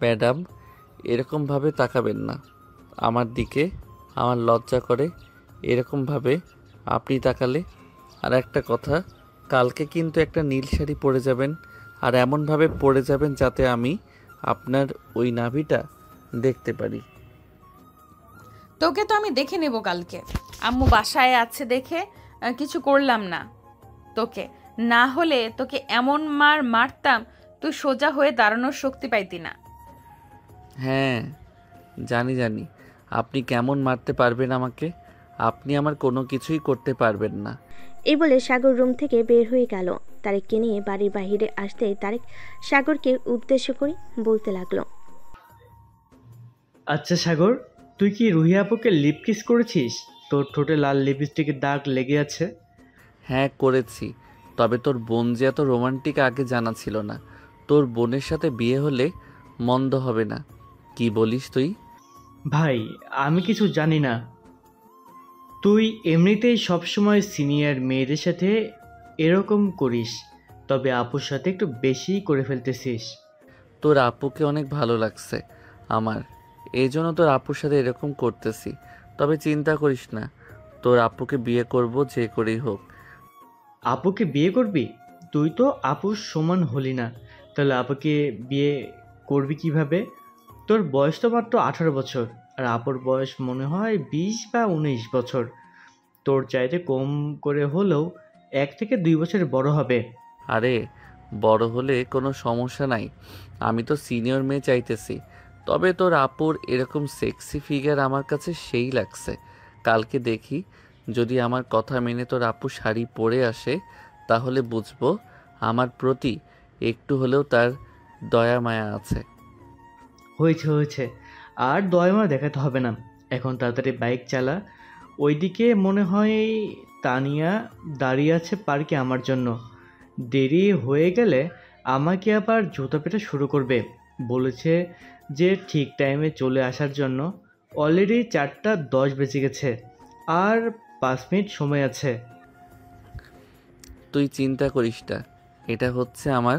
ম্যাডাম এরকমভাবে তাকাবেন না আমার দিকে, আমার লজ্জা করে এরকমভাবে আপনি তাকালে। আর একটা কথা, কালকে কিন্তু একটা নীল শাড়ি পরে যাবেন, আর এমনভাবে পরে যাবেন যাতে আমি আপনার ওই নাভিটা দেখতে পারি। তোকে তো আমি দেখে নেব কালকে। আম্মু বাসায় আছে দেখে কিছু করলাম না তোকে, না হলে তোকে এমন মারতাম তুই সোজা হয়ে দাঁড়ানোর শক্তি পাইতি না। হ্যাঁ জানি আপনি কেমন মারতে পারবেন আমাকে, আপনি আমার কোনো কিছুই করতে পারবেন না। এই বলে সাগর রুম থেকে বের হয়ে গেল। তারেককে নিয়ে বাড়ির বাহিরে আসতেই তারেক সাগরকে উদ্দেশ্য করে বলতে লাগলো, আচ্ছা সাগর, তুই কি রুহি আপুকে লিপ কিস করেছিস? তোর ঠোঁটে লাল লিপস্টিকের দাগ লেগে আছে। হ্যাঁ করেছি, তবে তোর বোন যে এত রোমান্টিক আগে জানা ছিল না। তোর বোনের সাথে বিয়ে হলে মন্দ হবে না, কি বলিস তুই? ভাই আমি কিছু জানি না, তুই এমনিতেই সবসময় সিনিয়র মেয়েদের সাথে এরকম করিস, তবে আপুর সাথে একটু বেশি করে ফেলতেছিস। তোর আপুকে অনেক ভালো লাগছে আমার, এই জন্য তোর আপুর সাথে এরকম করতেছি। তবে চিন্তা করিস না, তোর আপুকে বিয়ে করব যে করেই হোক। আপুকে বিয়ে করবি? তুই তো আপুর সমান হলি না, তাহলে আপুকে বিয়ে করবি কিভাবে? তোর বয়স তো মাত্র 18 বছর, আর আপুর বয়স মনে হয় 20 বা 19 বছর। তোর চাইতে কম করে হলেও 1 থেকে 2 বছর বড় হবে। আরে বড় হলে কোনো সমস্যা নাই, আমি তো সিনিয়র মেয়ে চাইতেছি। তবে তোর আপুর এরকম সেক্সি ফিগার আমার কাছে সেই লাগছে। কালকে দেখি যদি আমার কথা মেনে তোর আপু শাড়ি পরে আসে, তাহলে বুঝবো আমার প্রতি একটু হলেও তার দয়া মায়া আছে। হয়েছে, আর দয়ামা দেখাতে হবে না, এখন তাড়াতাড়ি বাইক চালা। ওইদিকে মনে হয় তানিয়া দাঁড়িয়ে আছে পার্কে আমার জন্য। দেরি হয়ে গেলে আমাকে আবার জুতা পেটা শুরু করবে। বলেছে যে ঠিক টাইমে চলে আসার জন্য। অলরেডি 4:10 বেজে গেছে, আর 5 মিনিট সময় আছে। তুই চিন্তা করিস না, এটা হচ্ছে আমার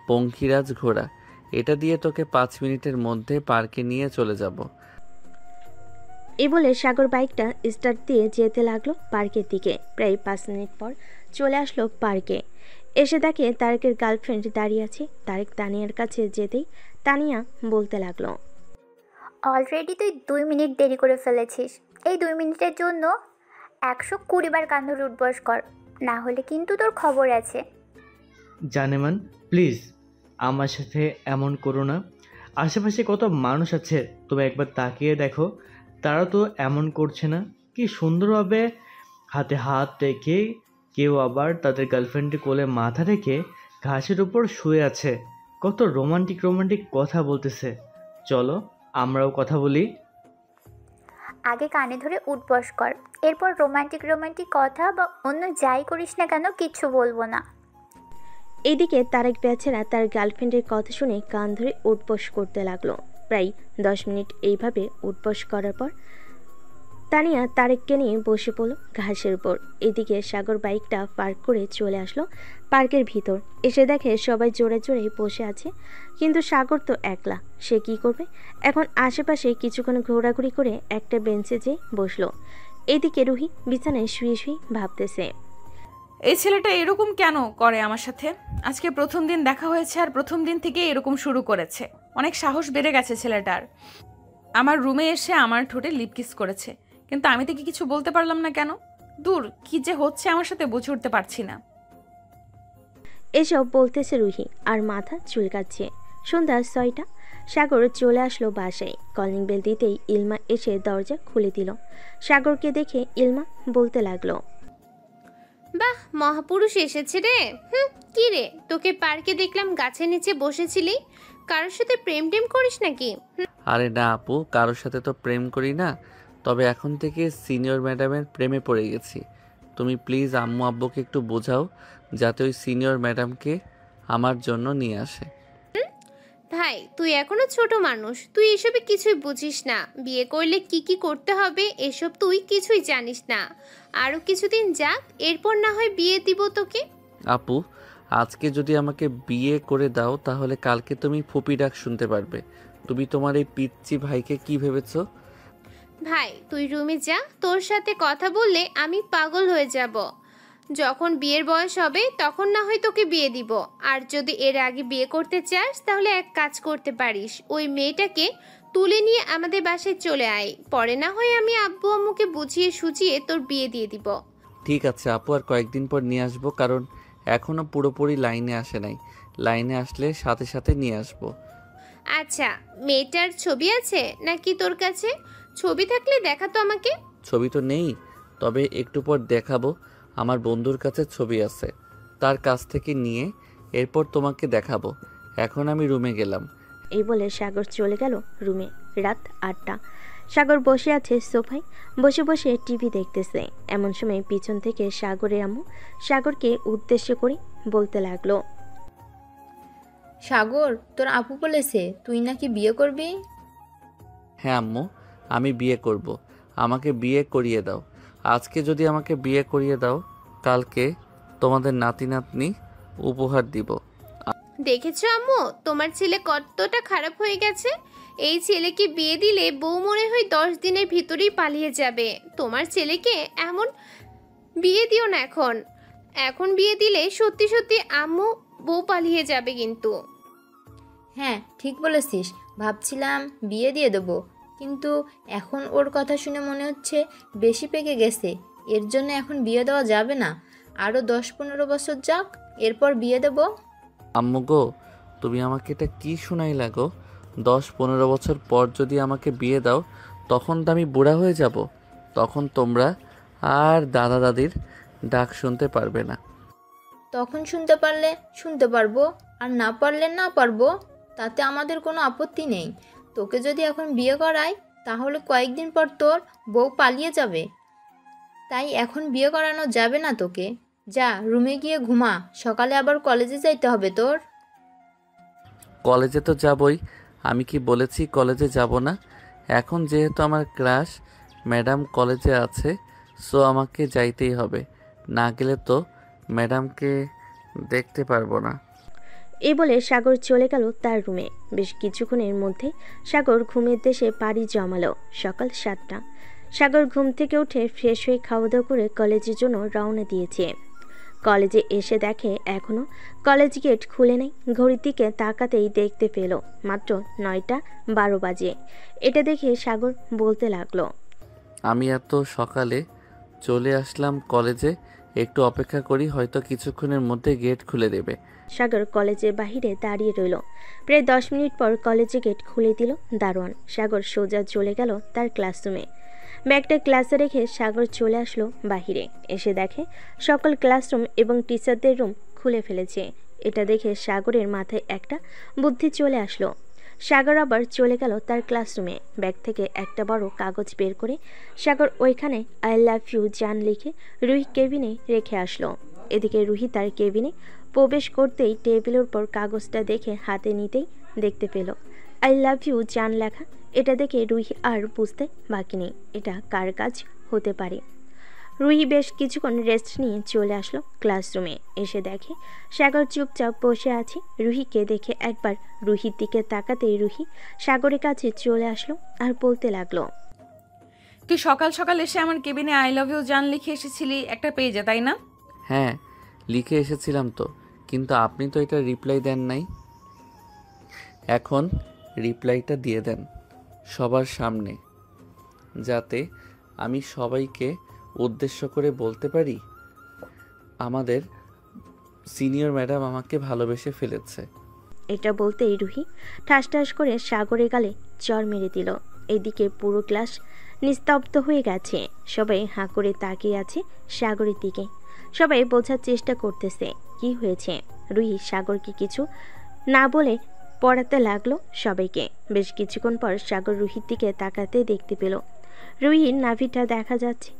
পঙ্খিরাজ ঘোড়া, এটা দিয়ে তোকে 5 মিনিটের মধ্যে পার্কে নিয়ে চলে যাব। এই বলে সাগর বাইকটা স্টার্ট দিয়ে যেতে লাগলো পার্কের দিকে। প্রায় 5 মিনিট পর চলে আসলো পার্কে। এসে দেখে তারেকের গার্লফ্রেন্ড দাঁড়িয়ে আছে। তারেক তানিয়ার কাছে যেতেই তানিয়া বলতে লাগলো, অলরেডি তুই 2 মিনিট দেরি করে ফেলেছিস। এই 2 মিনিটের জন্য 120 বার কান ধরে উঠবস কর, না হলে কিন্তু তোর খবর আছে। জানেমান প্লিজ আমার সাথে এমন করো না, আশেপাশে কত মানুষ আছে, তুমি একবার তাকিয়ে দেখো, তারা তো এমন করছে না। কি সুন্দরভাবে হাতে হাত রেখে, কেউ আবার তাদের গার্লফ্রেন্ডের কোলে মাথা রেখে ঘাসের উপর শুয়ে আছে, কত রোমান্টিক কথা বলতেছে। চলো আমরাও কথা বলি। আগে কানে ধরে উঠবস কর, এরপর রোমান্টিক কথা বা অন্য যাই করিস না কেন কিচ্ছু বলবো না। এদিকে তারেক বেচারা তার গার্লফ্রেন্ডের কথা শুনে কান ধরে উঠবস করতে লাগলো। প্রায় 10 মিনিট এইভাবে উঠবস করার পর তানিয়া তারেককে নিয়ে বসে পড়ল ঘাসের উপর। এদিকে সাগর বাইকটা পার্ক করে চলে আসলো পার্কের ভিতর। এসে দেখে সবাই জোরে জোরে বসে আছে, কিন্তু সাগর তো একলা, সে কি করবে? এখন আশেপাশে কিছুক্ষণ ঘোরাঘুরি করে একটা বেঞ্চে যেয়ে বসলো। এদিকে রুহি বিছানায় শুয়ে ভাবতেছে, এই ছেলেটা এরকম কেন করে আমার সাথে? আজকে প্রথম দিন দেখা হয়েছে আর প্রথম দিন থেকে এরকম শুরু করেছে। অনেক সাহস বেড়ে গেছে ছেলেটার। আমার রুমে এসে আমার ঠোঁটে লিপ কিস করেছে, কিন্তু আমি তাকে কিছু বলতে পারলাম না কেন? দূর, কি যে হচ্ছে আমার সাথে বুঝে উঠতে পারছি না। এসব বলতেছে রুহি আর মাথা চুলকাচ্ছে। সন্ধ্যা 6টা। সাগর চলে আসলো বাসায়। কলিং বেল দিতেই ইলমা এসে দরজা খুলে দিল। সাগরকে দেখে ইলমা বলতে লাগলো, বাহ, মহাপুরুষ এসেছে রে। কি রে, তোকে পার্কে দেখলাম গাছের নিচে বসেছিলি, কারোর সাথে প্রেম টেম করিস নাকি? আরে না আপু, কারোর সাথে তো প্রেম করি না, তবে এখন থেকে সিনিয়র ম্যাডামের প্রেমে পড়ে গেছি। তুমি প্লিজ আম্মু আব্বুকে একটু বোঝাও যাতে ওই সিনিয়র ম্যাডামকে আমার জন্য নিয়ে আসে। ভাই, তুই এখনো ছোট মানুষ, তুই এসবে কিছুই বুঝিস না। বিয়ে করলে কি কি করতে হবে এসব তুই কিছুই জানিস না। আরো কিছুদিন যাক, এরপর না হয় বিয়ে দিব তোকে। আপু, আজকে যদি আমাকে বিয়ে করে দাও তাহলে কালকে তুমি ফুপি ডাক শুনতে পারবে। তুমি তোমার এই পিচ্চি ভাইকে কি ভেবেছো? ভাই, তুই রুমে যা, তোর সাথে কথা বললে আমি পাগল হয়ে যাব। যখন বিয়ের বয়স হবে তখন না হয় তোকে বিয়ে দিব। আর যদি এর আগে বিয়ে করতে চাস তাহলে এক কাজ করতে পারিস, ওই মেয়েটাকে তুলে নিয়ে আমাদের বাসায় চলে আয়। পরে না হয় আমি আব্বু আম্মুকে বুঝিয়ে সুঝিয়ে তোর বিয়ে দিয়ে দিব। ঠিক আছে আপু, আর কয়েকদিন পর নিয়ে আসবো, কারণ এখনো পুরোপুরি লাইনে আসে নাই। লাইনে আসলে সাথে সাথে নিয়ে আসবো। আচ্ছা, মেয়েটার ছবি আছে নাকি তোর কাছে? ছবি থাকলে দেখা তো আমাকে। ছবি তো নেই, তবে একটু পর দেখাবো। আমার বন্ধুর কাছে ছবি আছে, তার কাছ থেকে নিয়ে এরপর তোমাকে দেখাবো। এখন আমি রুমে গেলাম। এই বলে সাগর চলে গেল রুমে। রাত 8টা। সাগর বসে আছে সোফায়, বসে বসে টিভি দেখতেছে। এমন সময় পিছন থেকে সাগরের আম্মু সাগরকে উদ্দেশ্য করে বলতে লাগলো, সাগর, তোর আপু বলেছে তুই নাকি বিয়ে করবি। হ্যাঁ আম্মু, আমি বিয়ে করব। আমাকে বিয়ে করিয়ে দাও। আজকে যদি আমাকে বিয়ে করিয়ে দাও, কালকে তোমাদের নাতি নাতনি উপহার দিব। দেখেছো আম্মু, তোমার ছেলে কতটা খারাপ হয়ে গেছে। এই ছেলেকে বিয়ে দিলে বউ মনে হয় 10 দিনের ভিতরেই পালিয়ে যাবে। তোমার ছেলেকে এমন বিয়ে দিও না। এখন বিয়ে দিলে সত্যি সত্যি আম্মু বউ পালিয়ে যাবে কিন্তু। হ্যাঁ, ঠিক বলেছিস। ভাবছিলাম বিয়ে দিয়ে দেবো, কিন্তু এখন ওর কথা শুনে মনে হচ্ছে বেশি পেকে গেছে। এর জন্য এখন বিয়ে দেওয়া যাবে না। আরও 10-15 বছর যাক, এরপর বিয়ে দেব। আম্মু গো, তুমি আমাকে এটা কি শোনাইলা গো? 10-15 বছর পর যদি আমাকে বিয়ে দাও, তখন তো আমি বুড়া হয়ে যাব। তখন তোমরা আর দাদা দাদির ডাক শুনতে পারবে না। তখন শুনতে পারলে শুনতে পারবো, আর না পারলে না পারবো, তাতে আমাদের কোনো আপত্তি নেই। তোকে যদি এখন বিয়ে করাই তাহলে কয়েকদিন পর তোর বউ পালিয়ে যাবে। তাই এখন বিয়ে করানো যাবে না তোকে। যা, রুমে গিয়ে ঘুমা, সকালে আবার কলেজে যাইতে হবে তোর। কলেজে তো যাবই। আমি কি বলেছি কলেজে যাব না? এখন যেহেতু আমার ক্লাস ম্যাডাম কলেজে আছে, সো আমাকে যাইতেই হবে। না গেলে তো ম্যাডামকে দেখতে পারবো না। এই বলে সাগর চলে গেল তার রুমে। বেশ কিছুক্ষণের মধ্যে সাগর ঘুমের দেশে পাড়ি জমালো। সকাল 7টা। সাগর ঘুম থেকে উঠে ফ্রেশ হয়ে খাওয়া দাওয়া করে কলেজের জন্য রওনা দিয়েছে। কলেজে এসে দেখে এখনও কলেজ গেট খুলে নেই। ঘড়ির দিকে তাকাতেই দেখতে পেল মাত্র 9টা 12 বাজে। এটা দেখে সাগর বলতে লাগলো, আমি এত সকালে চলে আসলাম কলেজে, একটু অপেক্ষা করি, হয়তো কিছুক্ষণের মধ্যে গেট খুলে দেবে। সাগর কলেজের বাহিরে দাঁড়িয়ে রইল। প্রায় 10 মিনিট পর কলেজে গেট খুলে দিল দারোয়ান। সাগর সোজা চলে গেল তার ক্লাসরুমে। ব্যাগটা ক্লাসে রেখে সাগর চলে আসলো বাহিরে। এসে দেখে সকল ক্লাসরুম এবং টিচারদের রুম খুলে ফেলেছে। এটা দেখে সাগরের মাথায় একটা বুদ্ধি চলে আসলো। সাগর আবার চলে গেল তার ক্লাসরুমে। ব্যাগ থেকে একটা বড় কাগজ বের করে সাগর ওইখানে আই লাভ ইউ জান লিখে রুহি কেবিনে রেখে আসলো। এদিকে রুহি তার কেবিনে প্রবেশ করতেই টেবিলের উপর কাগজটা দেখে হাতে নিতেই দেখতে পেল আই লাভ ইউ জান লেখা। এটা দেখে রুহি আর বুঝতে বাকি নেই এটা কার কাজ হতে পারে। রুহি বেশ কিছুক্ষণ রেস্ট নিয়ে চলে আসলো ক্লাসরুমে। এসে দেখে সাগর চুপচাপ বসে আছে। রুহিকে দেখে একবার রুহির দিকে তাকাতেই রুহি সাগরের কাছে চলে আসলো আর বলতে লাগলো, তুই সকাল সকাল এসে আমার কেবিনে আই লাভ ইউ জান লিখে এসেছিলি একটা পেজে, তাই না? হ্যাঁ, লিখে এসেছিলাম তো, কিন্তু আপনি তো এটা রিপ্লাই দেন নাই। এখন রিপ্লাইটা দিয়ে দেন সবার সামনে, যাতে আমি সবাইকে উদ্দেশ্য করে বলতে পারি আমাদের সিনিয়র ম্যাডাম আমাকে ভালোবেসে ফেলেছে। এটা বলতেই রুহি ঠাস ঠাস করে সাগরের গালে চড় মেরে দিল। এদিকে পুরো ক্লাস নিস্তব্ধ হয়ে গেছে। সবাই হাঁ করে তাকিয়ে আছে সাগরের দিকে। সবাই বোঝার চেষ্টা করতেছে কি হয়েছে। রুহি সাগরকে কিছু না বলে পড়াতে লাগলো সবাইকে। বেশ কিছুক্ষণ পর সাগর রুহির দিকে তাকাতে দেখতে পেল রুহির নাভিটা দেখা যাচ্ছে।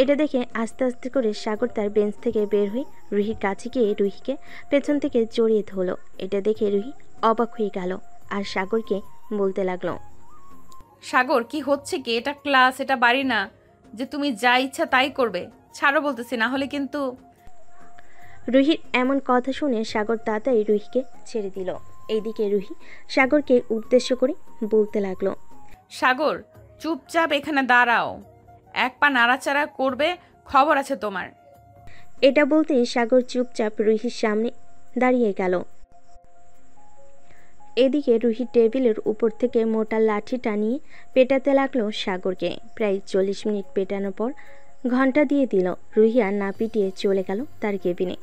এটা দেখে আস্তে আস্তে করে সাগর তার বেঞ্চ থেকে বের হয়ে রুহির কাছে গিয়ে রুহিকে পেছন থেকে জড়িয়ে ধরলো। এটা দেখে রুহি অবাক হয়ে গেল আর সাগরকে বলতে লাগলো, সাগর কি হচ্ছে কি? এটা ক্লাস, এটা বাড়ি না যে তুমি যা ইচ্ছা তাই করবে। ছাড়ো বলতেছি, না হলে কিন্তু। রুহির এমন কথা শুনে সাগর তাড়াতাড়ি রুহিকে ছেড়ে দিল। এইদিকে রুহি সাগরকে উদ্দেশ্য করে বলতে লাগলো, সাগর চুপচাপ এখানে দাঁড়াও, এক পা নাড়াচাড়া করবে, খবর আছে তোমার। এটা বলতেই সাগর চুপচাপ রুহির সামনে দাঁড়িয়ে গেল। এদিকে রুহি টেবিলের উপর থেকে মোটা লাঠিটা নিয়ে পেটাতে লাগলো সাগরকে। প্রায় 40 মিনিট পেটানোর পর ঘন্টা দিয়ে দিল। রুহি আর না পিটিয়ে চলে গেল তার কেবিনে।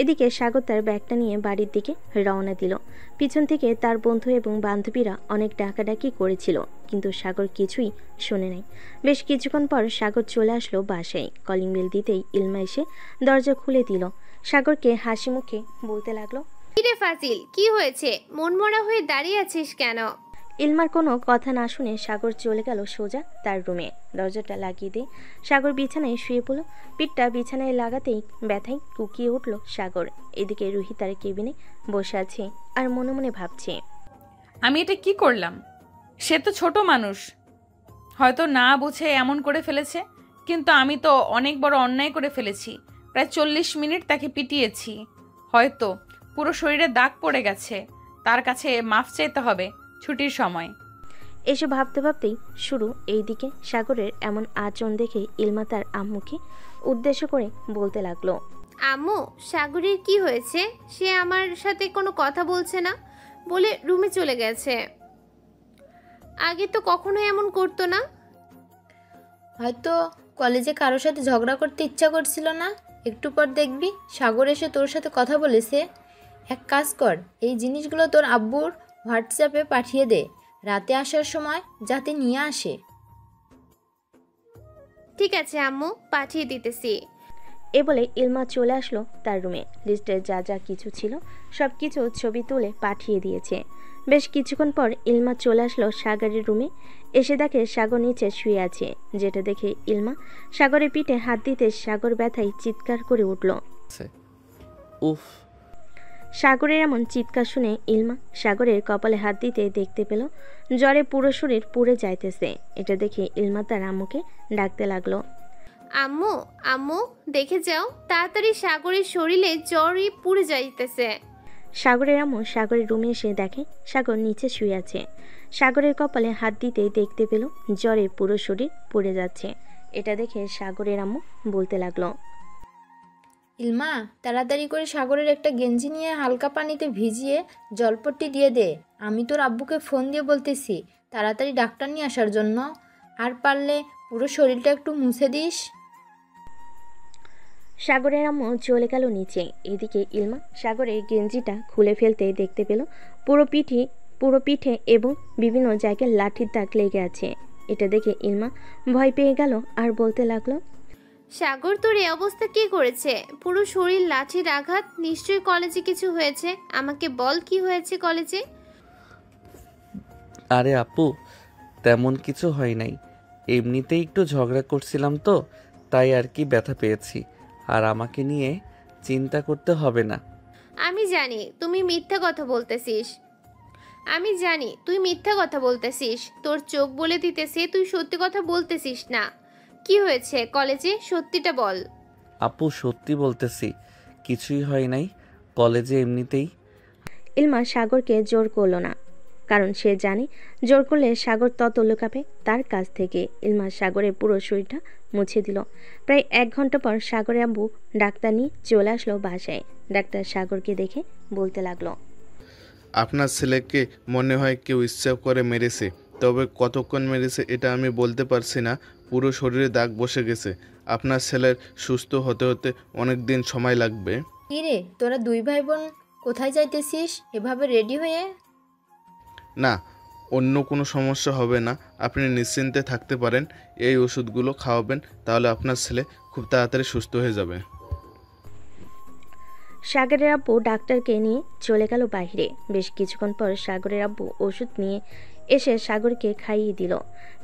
এদিকে সাগর তার ব্যাগটা নিয়ে বাড়ির দিকে রওনা দিল। পিছন থেকে তার বন্ধু এবং বান্ধবীরা অনেক ডাকাডাকি করেছিল, কিন্তু সাগর কিছুই শোনে নাই। বেশ কিছুক্ষণ পর সাগর চলে আসলো বাসায়। কলিং বেল দিতেই ইলমা এসে দরজা খুলে দিল। সাগরকে হাসি মুখে বলতে লাগলো, কিরে ফাজিল, কি হয়েছে? মনমরা হয়ে দাঁড়িয়ে আছিস কেন? ইলমার কোনো কথা না শুনে সাগর চলে গেল সোজা তার রুমে। দরজাটা লাগিয়ে দিয়ে সাগর বিছানায় শুয়ে পড়ল। পিঠটা বিছানায় লাগাতেই ব্যথায় কুকিয়ে উঠল সাগর। এদিকে রুহি তার কেবিনে বসে আছে আর মনে মনে ভাবছে, আমি এটা কি করলাম? সে তো ছোট মানুষ, হয়তো না বুঝে এমন করে ফেলেছে, কিন্তু আমি তো অনেক বড় অন্যায় করে ফেলেছি। প্রায় 40 মিনিট তাকে পিটিয়েছি, হয়তো পুরো শরীরে দাগ পড়ে গেছে। তার কাছে মাফ চাইতে হবে ছুটির সময়। এসব ভাবতে ভাবতেই শুরু। এইদিকে সাগরের এমন আচরণ দেখে ইলমা তার আম্মুকে উদ্দেশ্য করে বলতে লাগলো, আম্মু, সাগরের কি হয়েছে? সে আমার সাথে কোনো কথা বলছে না, বলে রুমে চলে গেছে। আগে তো কখনো এমন করতো না। হয়তো কলেজে কারোর সাথে ঝগড়া করতে ইচ্ছা করছিল না। একটু পর দেখবি সাগর এসে তোর সাথে কথা বলেছে। এক কাজ কর, এই জিনিসগুলো তোর আব্বুর হোয়াটসঅ্যাপে পাঠিয়ে দে, রাতে আসার সময় যাতে নিয়ে আসে। ঠিক আছে আম্মু, পাঠিয়ে দিতেছি। এ বলে ইলমা চলে আসলো তার রুমে। লিস্টে যা যা কিছু ছিল সব কিছু ছবি তুলে পাঠিয়ে দিয়েছে। বেশ কিছুক্ষণ পর ইলমা চলে আসলো সাগরের রুমে। এসে দেখে সাগর নিচে শুয়ে আছে। যেটা দেখে ইলমা সাগরের পিঠে হাত দিতে সাগর ব্যথায় চিৎকার করে উঠল। উফ! সাগরের এমন চিৎকার শুনে ইলমা সাগরের কপালে হাত দিতে দেখতে পেল জ্বরে পুরো শরীর পুড়ে যাইতেছে। এটা দেখে ইলমা তার আম্মুকে ডাকতে লাগলো, আম্মু, আম্মু দেখে যাও, তাড়াতাড়ি সাগরের শরীরে জ্বরই পুড়ে যাইতেছে। সাগরের আম্মু সাগরের রুমে এসে দেখে সাগর নিচে শুয়ে আছে। সাগরের কপালে হাত দিতে দেখতে পেল জ্বরে পুরো শরীর পুড়ে যাচ্ছে। এটা দেখে সাগরের আম্মু বলতে লাগলো, ইলমা, তাড়াতাড়ি করে সাগরের একটা গেঞ্জি নিয়ে হালকা পানিতে ভিজিয়ে জলপট্টি দিয়ে দে। আমি তোর আব্বুকে ফোন দিয়ে বলতেছি তাড়াতাড়ি ডাক্তার নিয়ে আসার জন্য। আর পারলে পুরো শরীরটা একটু মুছে দিস। সাগরের আম্মু চলে গেল নিচে। এদিকে ইলমা সাগরের গেঞ্জিটা খুলে ফেলতে দেখতে পেল পুরো পিঠে এবং বিভিন্ন জায়গায় লাঠির দাগ লেগে আছে। এটা দেখে ইলমা ভয় পেয়ে গেল আর বলতে লাগলো, সাগর, তোর এই অবস্থা কি করেছে? পুরো শরীর লাঠির আঘাত, নিশ্চয়ই কলেজে কিছু হয়েছে। আমাকে বল, কি হয়েছে কলেজে? আরে আপু, তেমন কিছু হয় নাই, এমনিতেই একটু ঝগড়া করছিলাম তো, তাই আর কি ব্যথা পেয়েছি। আর আমাকে নিয়ে চিন্তা করতে হবে না। আমি জানি তুমি মিথ্যা কথা বলতেছিস। আমি জানি তুই মিথ্যা কথা বলতেছিস। তোর চোখ বলে দিতেছে তুই সত্যি কথা বলতেছিস না। কি হয়েছে কলেজে, সত্যিটা বল। আপু, সত্যি বলতেছি, কিছুই হয় নাই, কলেজে এমনিতেই। ইলমা সাগরকে জোর করলো না, কারণ সে জানে জোর করলে সাগর তত লুকাবে তার কাছ থেকে। ইলমা সাগরের পুরো শরীরটা মুছে দিল। প্রায় 1 ঘন্টা পর সাগরের আব্বু ডাক্তার নিয়ে চলে আসলো বাসায়। ডাক্তার সাগরকে দেখে বলতে লাগলো, আপনার ছেলেকে মনে হয় কেউ ইচ্ছা করে মেরেছে, তবে কতক্ষণ মেরেছে এটা আমি বলতে পারছি না। পুরো শরীরে দাগ বসে গেছে। আপনার ছেলের সুস্থ হতে হতে অনেক দিন সময় লাগবে। কি রে, তোরা 2 ভাই বোন কোথায় যাইতেছিস এভাবে রেডি হয়ে? না, অন্য কোনো সমস্যা হবে না, আপনি নিশ্চিন্তে থাকতে পারেন। এই ওষুধগুলো খাওয়াবেন, তাহলে আপনার ছেলে খুব তাড়াতাড়ি সুস্থ হয়ে যাবে। সাগরের আব্বু ডাক্তারকে নিয়ে চলে গেল বাইরে। বেশ কিছুক্ষণ পর সাগরের আব্বু ওষুধ নিয়ে এসে সাগরকে খাইয়ে দিল।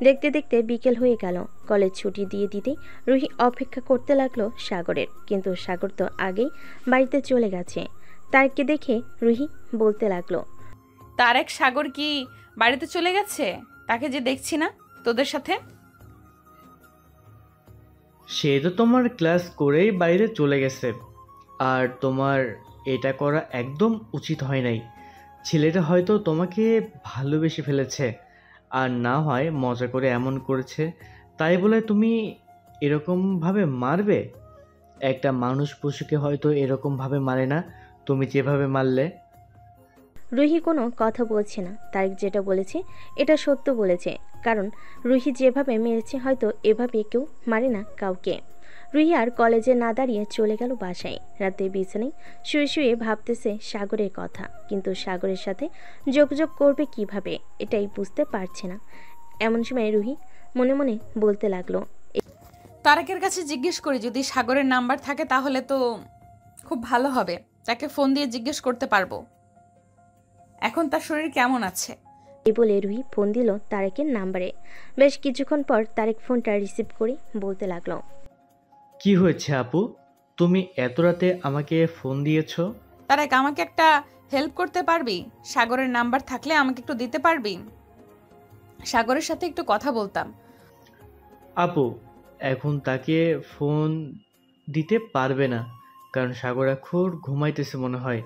দেখতে দেখতে বিকেল হয়ে গেল। কলেজ ছুটি দিয়ে দিতেই রুহি অপেক্ষা করতে লাগলো সাগরের, কিন্তু সাগর তো আগেই বাড়িতে চলে গেছে। তারেককে দেখে রুহি বলতে লাগলো, তারেক সাগর কি বাড়িতে চলে গেছে? তাকে যে দেখছি না তোদের সাথে। সে তো তোমার ক্লাস করেই বাইরে চলে গেছে, আর তোমার এটা করা একদম উচিত হয় নাই। ছেলেটা হয়তো তোমাকে ভালোবেসে ফেলেছে, আর না হয় মজা করে এমন করেছে, তাই বলে তুমি এরকমভাবে মারবে? একটা মানুষ পশুকে হয়তো এরকমভাবে মারে না, তুমি যেভাবে মারলে। রুহি কোনো কথা বলছে না। তারেক যেটা বলেছে এটা সত্য বলেছে, কারণ রুহি যেভাবে মেরেছে হয়তো এভাবে কেউ মারে না কাউকে। রুহি আর কলেজে না দাঁড়িয়ে চলে গেল বাসায়। রাতে বিছানায় শুয়ে শুয়ে ভাবতেছে সাগরের কথা, কিন্তু সাগরের সাথে যোগাযোগ করবে কিভাবে এটাই বুঝতে পারছে না। এমন সময় রুহি মনে মনে বলতে লাগলো, তারেকের কাছে জিজ্ঞেস করি, যদি সাগরের নাম্বার থাকে তাহলে তো খুব ভালো হবে। তাকে ফোন দিয়ে জিজ্ঞেস করতে পারবো এখন তার শরীর কেমন আছে। এই বলে রুহি ফোন দিল তারেকের নাম্বারে। বেশ কিছুক্ষণ পর তারেক ফোনটা রিসিভ করে বলতে লাগলো, কি হয়েছে আপু, তুমি এত রাতে আমাকে ফোন দিয়েছো? তারেক, আমাকে একটা হেল্প করতে পারবি? সাগরের নাম্বার থাকলে আমাকে একটু দিতে পারবি? সাগরের সাথে একটু কথা বলতাম। আপু, এখন তাকে ফোন দিতে পারবে না, কারণ সাগর এখন ঘুমাইতেছে মনে হয়।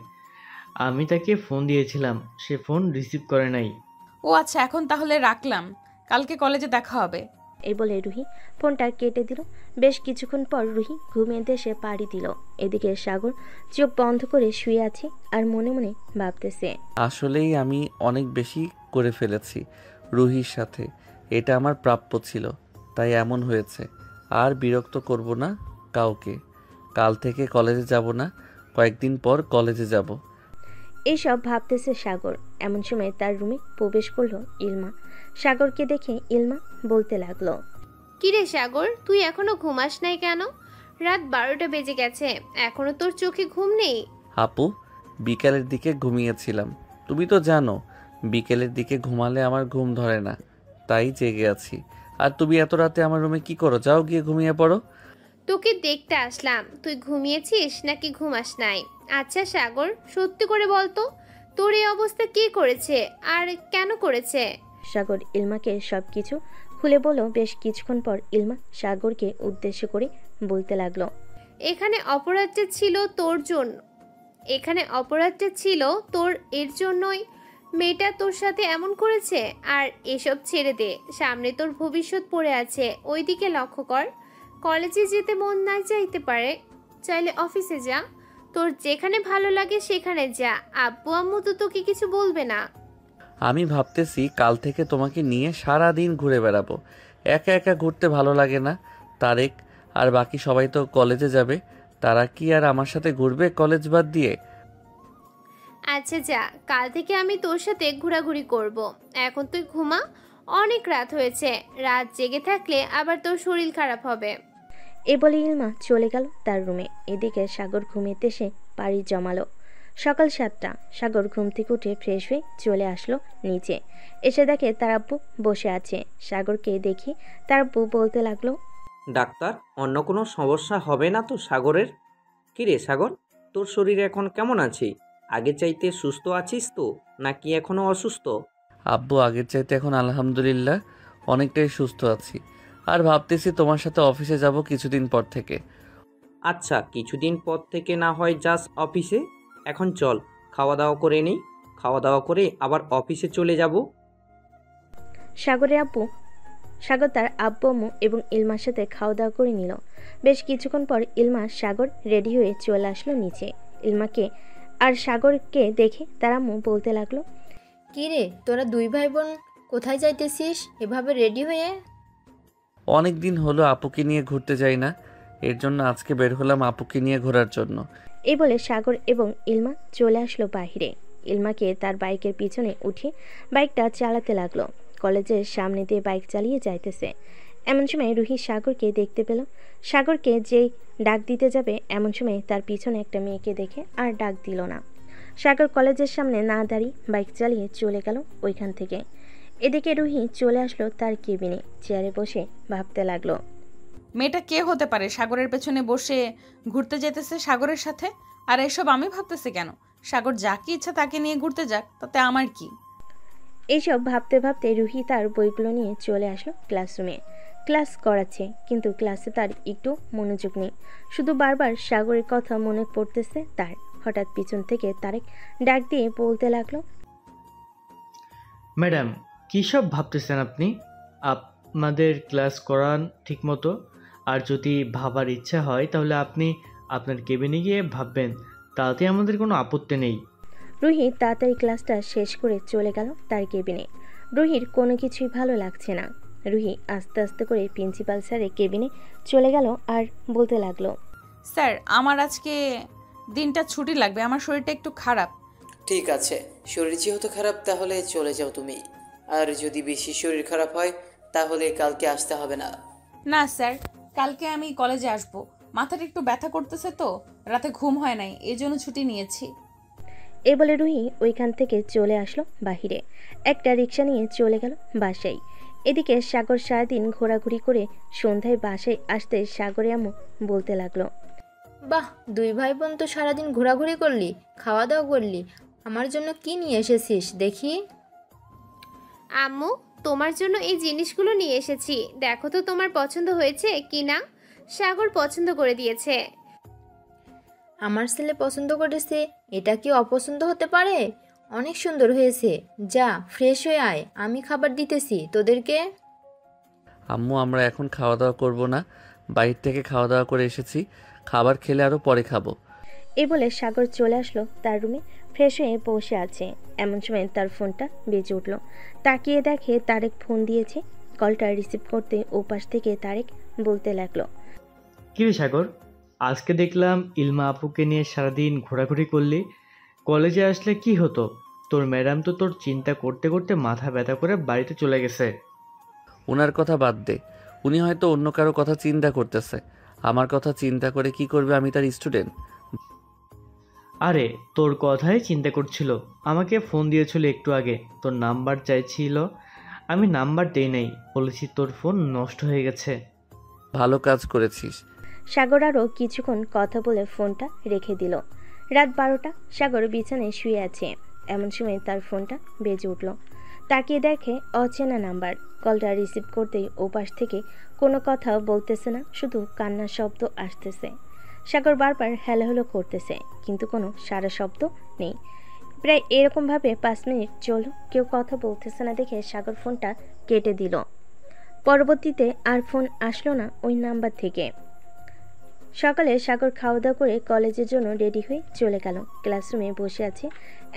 আমি তাকে ফোন দিয়েছিলাম, সে ফোন রিসিভ করে নাই। ও আচ্ছা, এখন তাহলে রাখলাম, কালকে কলেজে দেখা হবে। এই বলে রুহি ফোনটা কেটে দিল। বেশ কিছুক্ষণ পর রুহি ঘুমিয়ে দেশে পাড়ি দিল। এদিকে সাগর চোখ বন্ধ করে শুয়ে আছে আর মনে মনে ভাবতেছে, আসলেই আমি অনেক বেশি করে ফেলেছি রুহির সাথে। এটা আমার প্রাপ্য ছিল, তাই এমন হয়েছে। আর বিরক্ত করব না কাউকে। কাল থেকে কলেজে যাব না, কয়েকদিন পর কলেজে যাব। এইসব ভাবতেছে সাগর। এমন সময় তার রুমে প্রবেশ করলো ইলমা। সাগরকে দেখে ইলমা বলতে লাগলো, কিরে সাগর, তুই এখনো ঘুমাস নাই কেন? রাত 12টা বেজে গেছে, এখনো তোর চোখে ঘুম নেই? আপু, বিকালের দিকে ঘুমিয়েছিলাম। তুমি তো জানো বিকেলের দিকে ঘুমালে আমার ঘুম ধরে না, তাই জেগে আছি। আর তুমি এত রাতে আমার রুমে কি করো? যাও গিয়ে ঘুমিয়ে পড়ো। তোকে দেখতে আসলাম, তুই ঘুমিয়েছিস নাকি ঘুমাস নাই? আচ্ছা সাগর, সত্যি করে বলতো, তোর এই অবস্থা কে করেছে আর কেন করেছে? সাগর ইলমাকে সবকিছু খুলে বলল। বেশ কিছুক্ষণ পর ইলমা সাগরকে উদ্দেশ্য করে বলতে লাগলো, এখানে অপরাধটা ছিল তোর জন্য, তোর এর জন্যই মেয়েটা তোর সাথে এমন করেছে। আর এসব ছেড়ে দে, সামনে তোর ভবিষ্যৎ পড়ে আছে, ওইদিকে লক্ষ্য কর। কলেজে যেতে মন না চাইতে পারে, চাইলে অফিসে যা, তোর যেখানে ভালো লাগে সেখানে যা, আব্বু আম্মু তো তোকে কিছু বলবে না। আমি ভাবতেছি কাল থেকে তোমাকে নিয়ে সারা দিন ঘুরে বেড়াবো। একা একা ঘুরতে ভালো লাগে না। তারেক আর বাকি সবাই তো কলেজে যাবে, তারা কি আর আমার সাথে ঘুরবে কলেজ বাদ দিয়ে? আচ্ছা যা, কাল থেকে আমি তোর সাথে ঘোরাঘুরি করব। এখন তুই ঘুমা, অনেক রাত হয়েছে, রাত জেগে থাকলে আবার তোর শরীর খারাপ হবে। এ বলে ইলমা চলে গেল তার রুমে। এদিকে সাগর ঘুমিয়ে এসে পাড়ি জমালো। সকাল 7টা। সাগর ঘুম থেকে উঠে ফ্রেশ হয়ে চলে আসলো নিচে। এসে দেখে তার আব্বু বসে আছে। সাগরকে দেখে তার আব্বু বলতে লাগলো, ডাক্তার, অন্য কোনো সমস্যা হবে না তো সাগরের? কিরে সাগর, তোর শরীর এখন কেমন আছে? আগে চাইতে সুস্থ আছিস তো, নাকি এখনো অসুস্থ? আব্বু, আগের চাইতে এখন আলহামদুলিল্লাহ অনেকটাই সুস্থ আছি। আর ভাবতেছি তোমার সাথে অফিসে যাব কিছুদিন পর থেকে। আচ্ছা, কিছুদিন পর থেকে না হয় যাস অফিসে। এখন চল খাওয়া দাওয়া করে নিই, খাওয়া দাওয়া করে আবার অফিসে চলে যাব। সাগর তার আব্বু আম্মু এবং ইলমার সাথে খাওয়া দাওয়া করে নিল। বেশ কিছুক্ষণ পর ইলমা সাগর রেডি হয়ে চলে আসলো নিচে। ইলমাকে আর সাগরকে দেখে তার আম্মু বলতে লাগলো, কি রে, তোরা দুই ভাই বোন কোথায় যাইতেছিস এভাবে রেডি হয়ে? অনেক দিন হলো আপুকে নিয়ে ঘুরতে যাই না, এর জন্য আজকে বের হলাম আপুকে নিয়ে ঘোরার জন্য। এই বলে সাগর এবং ইলমা চলে আসলো বাহিরে। ইলমাকে তার বাইকের পিছনে উঠে বাইকটা চালাতে লাগলো। কলেজের সামনে দিয়ে বাইক চালিয়ে যাইতেছে। এমন সময় রুহি সাগরকে দেখতে পেল। সাগরকে যেই ডাক দিতে যাবে এমন সময় তার পিছনে একটা মেয়েকে দেখে আর ডাক দিল না। সাগর কলেজের সামনে না দাঁড়িয়ে বাইক চালিয়ে চলে গেল ওইখান থেকে। এদিকে রুহি চলে আসলো তার কেবিনে, চেয়ারে বসে ভাবতে লাগলো। মেয়েটা কে হতে পারে সাগরের পেছনে বসে ঘুরতে যেতেছে সাগরের সাথে? আর এসব আমি ভাবতেছি কেন? সাগর যাকে ইচ্ছা তাকে নিয়ে ঘুরতে যাক, তাতে আমার কি? এইসব ভাবতে ভাবতে রুহি তার বইগুলো নিয়ে চলে আসলো ক্লাসরুমে। ক্লাস করাচ্ছে, কিন্তু ক্লাসে তার একটু মনোযোগ নেই, শুধু বারবার সাগরের কথা মনে পড়তেছে তার। হঠাৎ পিছন থেকে তারেক ডাক দিয়ে বলতে লাগলো, ম্যাডাম কী সব ভাবতেছেন আপনি? আপনাদের ক্লাস করান ঠিকমতো, আর যদি ভাবার ইচ্ছা হয় তাহলে আপনি আপনার কেবিনে গিয়ে ভাববেন, তাতে আমাদের কোনো আপত্তি নেই। রুহি তাড়াতাড়ি ক্লাসটা শেষ করে চলে গেল তার কেবিনে। রুহির কোনো কিছুই ভালো লাগছে না। রুহি আস্তে আস্তে করে প্রিন্সিপাল স্যারের কেবিনে চলে গেল আর বলতে লাগলো, স্যার আমার আজকে দিনটা ছুটি লাগবে, আমার শরীরটা একটু খারাপ। ঠিক আছে, শরীর যেহেতু খারাপ তাহলে চলে যাও তুমি। আর যদি বেশি শরীর খারাপ হয় তাহলে কালকে আসতে হবে না। না স্যার, কালকে আমি কলেজে আসব। মাথাটা একটু ব্যথা করতেছে তো, রাতে ঘুম হয় নাই, এই জন্য ছুটি নিয়েছি। এ বলে রুহি ওইখান থেকে চলে আসলো বাহিরে। একটা রিক্সা নিয়ে চলে গেল বাসায়। এদিকে সাগর সারাদিন ঘোরাঘুরি করে সন্ধ্যায় বাসায় আসতে সাগরে আম্মু বলতে লাগলো, বাহ, দুই ভাই বোন তো সারাদিন ঘোরাঘুরি করলি, খাওয়া দাওয়া করলি। আমার জন্য কি নিয়ে এসেছিস দেখি? আম্মু, তোমার জন্য এই জিনিসগুলো নিয়ে এসেছি, দেখো তো তোমার পছন্দ হয়েছে কি না। সাগর পছন্দ করে দিয়েছে। আমার ছেলে পছন্দ করেছে, এটা কি অপছন্দ হতে পারে? অনেক সুন্দর হয়েছে। যা ফ্রেশ হয়ে আয়, আমি খাবার দিতেছি তোদেরকে। আম্মু আমরা এখন খাওয়া দাওয়া করব না, বাইরে থেকে খাওয়া দাওয়া করে এসেছি, খাবার খেলে আরও পরে খাবো। এই বলে সাগর চলে আসলো তার রুমে, ফ্রেশ হয়ে বসে আছে। এমন সময় তার ফোনটা বেজে উঠল। তাকিয়ে দেখে তারেক ফোন দিয়েছে। কলটা রিসিভ করতে ওপাশ থেকে তারেক বলতে লাগলো, কী রে সাগর, আজকে দেখলাম ইলমা আপুকে নিয়ে সারাদিন ঘোরাঘুরি করলি, কলেজে আসলে কি হতো? তোর ম্যাডাম তো তোর চিন্তা করতে করতে মাথা ব্যথা করে বাড়িতে চলে গেছে। ওনার কথা বাদ দে, উনি হয়তো অন্য কারো কথা চিন্তা করতেছে। আমার কথা চিন্তা করে কি করবে? আমি তার স্টুডেন্ট। আরে তোর কথাই চিন্তা করছিল, আমাকে ফোন দিয়েছিল একটু আগে, তোর নাম্বার চাইছিল, আমি নাম্বার দেই নাই, বলেছি তোর ফোন নষ্ট হয়ে গেছে। ভালো কাজ করেছিস। সাগর আরও কিছুক্ষণ কথা বলে ফোনটা রেখে দিল। রাত 12টা, সাগর বিছানায় শুয়ে আছে। এমন সময় তার ফোনটা বেজে উঠল। তাকিয়ে দেখে অচেনা নাম্বার। কলটা রিসিভ করতেই ওপাশ থেকে কোনো কথা বলতেছে না, শুধু কান্নার শব্দ আসতেছে। সাগর বারবার হ্যালো হ্যালো করতেছে, কিন্তু কোনো সারা শব্দ নেই। প্রায় এরকমভাবে 5 মিনিট চলল, কেউ কথা বলতেছে না দেখে সাগর ফোনটা কেটে দিল। পরবর্তীতে আর ফোন আসলো না ওই নাম্বার থেকে। সকালে সাগর খাওয়া দাওয়া করে কলেজের জন্য রেডি হয়ে চলে গেল। ক্লাসরুমে বসে আছে।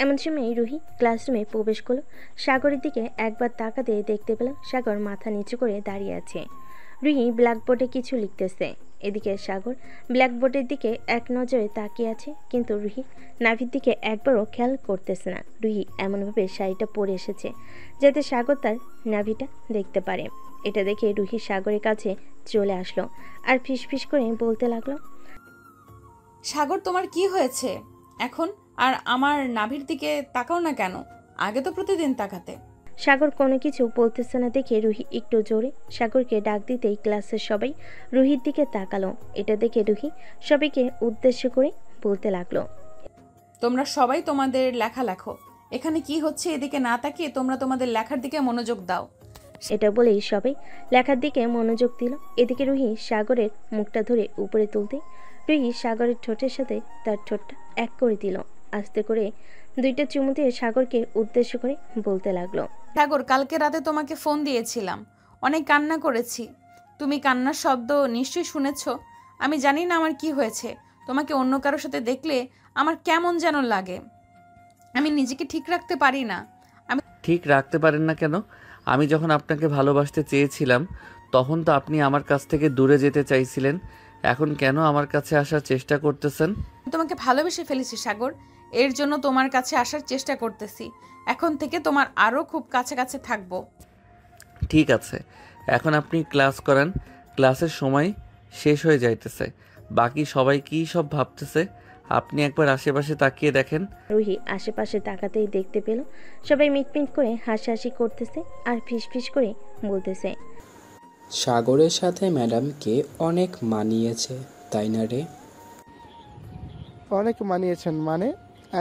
এমন সময় রুহি ক্লাসরুমে প্রবেশ করলো। সাগরের দিকে একবার তাকাতে দেখতে পেল সাগর মাথা নিচু করে দাঁড়িয়ে আছে। রুহি ব্ল্যাকবোর্ডে কিছু লিখতেছে। এদিকে সাগর ব্ল্যাকবোর্ডের দিকে এক নজরে তাকিয়ে আছে, কিন্তু রুহি নাভির দিকে একবারও খেয়াল করতেছে না। রুহি এমনভাবে শাড়িটা পরে এসেছে যাতে সাগর তার নাভিটা দেখতে পারে। এটা দেখে রুহি সাগরের কাছে চলে আসলো আর ফিসফিস করে বলতে লাগলো, সাগর তোমার কি হয়েছে এখন? আর আমার নাভির দিকে তাকাও না কেন? আগে তো প্রতিদিন তাকাতে। সাগর কোনো কিছু বলতেছে না দেখে রুহি একটু জোরে সাগরকে ডাক দিতেই ক্লাসের সবাই রুহির দিকে তাকালো। এটা দেখে রুহি সবাইকে উদ্দেশ্য করে বলতে লাগলো, তোমরা সবাই তোমাদের লেখা লেখো। এখানে কি হচ্ছে এদিকে না তাকিয়ে তোমরা তোমাদের লেখার দিকে মনোযোগ দাও। এটা বলেই সবাই লেখার দিকে মনোযোগ দিল। এদিকে রুহি সাগরের মুখটা ধরে উপরে তুলতে রুহি সাগরের ঠোঁটের সাথে তার ঠোঁটটা এক করে দিল। আস্তে করে 2টা চুমু দিয়ে সাগরকে উদ্দেশ্য করে বলতে লাগলো, সাগর কালকে রাতে তোমাকে ফোন দিয়েছিলাম, অনেক কান্না করেছি। তুমি কান্নার শব্দ নিশ্চয়ই শুনেছ। আমি জানি না আমার কি হয়েছে, তোমাকে অন্য কারোর সাথে দেখলে আমার কেমন যেন লাগে। আমি নিজেকে ঠিক রাখতে পারি না। ঠিক রাখতে পারেন না কেন? আমি যখন আপনাকে ভালোবাসতে চেয়েছিলাম তখন তো আপনি আমার কাছ থেকে দূরে যেতে চাইছিলেন, এখন কেন আমার কাছে আসার চেষ্টা করতেছেন? তোমাকে ভালোবেসে ফেলেছি সাগর, এর জন্য তোমার কাছে আসার চেষ্টা করতেছি। এখন থেকে তোমার আরও খুব কাছে কাছে থাকবো। ঠিক আছে, এখন আপনি ক্লাস করান। ক্লাসের সময় শেষ হয়ে যাইতেছে, বাকি সবাই কী সব ভাবতেছে আপনি একবার আশেপাশে তাকিয়ে দেখেন। রুহি আশেপাশে তাকাতেই দেখতে পেল সবাই মিটমিট করে হাসাহাসি করতেছে আর ফিসফিস করে বলতেছে, সাগরের সাথে ম্যাডামকে অনেক মানিয়েছে, তাই না রে? অনেক মানিয়েছেন মানে?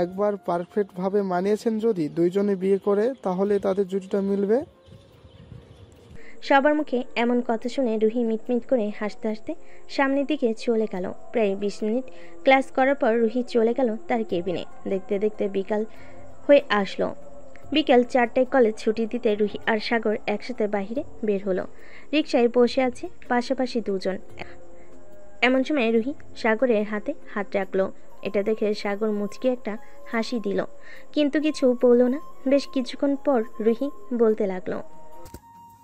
একবার পারফেক্টভাবে মানিয়েছেন। যদি দুইজনে বিয়ে করে তাহলে তাদের জুটিটা মিলবে। সবার মুখে এমন কথা শুনে রুহি মিটমিট করে হাসতে হাসতে সামনের দিকে চলে গেল। প্রায় 20 মিনিট ক্লাস করার পর রুহি চলে গেল তার কেবিনে। দেখতে দেখতে বিকাল হয়ে আসলো। বিকেল 4টায় কলেজ ছুটি দিতে রুহি আর সাগর একসাথে বাইরে বের হলো। রিকশায় বসে আছে পাশাপাশি দুজন। এমন সময় রুহি সাগরের হাতে হাত রাখলো। এটা দেখে সাগর মুচকি একটা হাসি দিল, কিন্তু কিছু বলল না। বেশ কিছুক্ষণ পর রুহি বলতে লাগলো,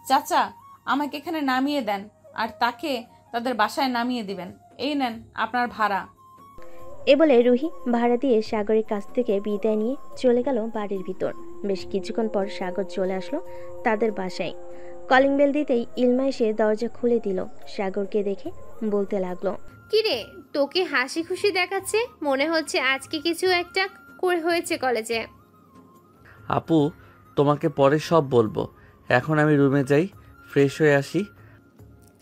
চাচা আমাকে এখানে নামিয়ে দেন আর তাকে তাদের বাসায় নামিয়ে দিবেন। এই নেন আপনার ভাড়া। এ বলে রুহি ভাড়া দিয়ে সাগরের কাছ থেকে বিদায় নিয়ে চলে গেল বাড়ির ভিতর। বেশ কিছুক্ষণ পর সাগর চলে আসলো তাদের বাসায়। কলিং বেল দিতেই ইলমা এসে দরজা খুলে দিল। সাগরকে দেখে বলতে লাগলো, কিরে, তোকে হাসি খুশি দেখাচ্ছে, মনে হচ্ছে আজকে কিছু একটা করে হয়েছে কলেজে। আপু, তোমাকে পরে সব বলবো, এখন আমি রুমে যাই, ফ্রেশ হয়ে আসি।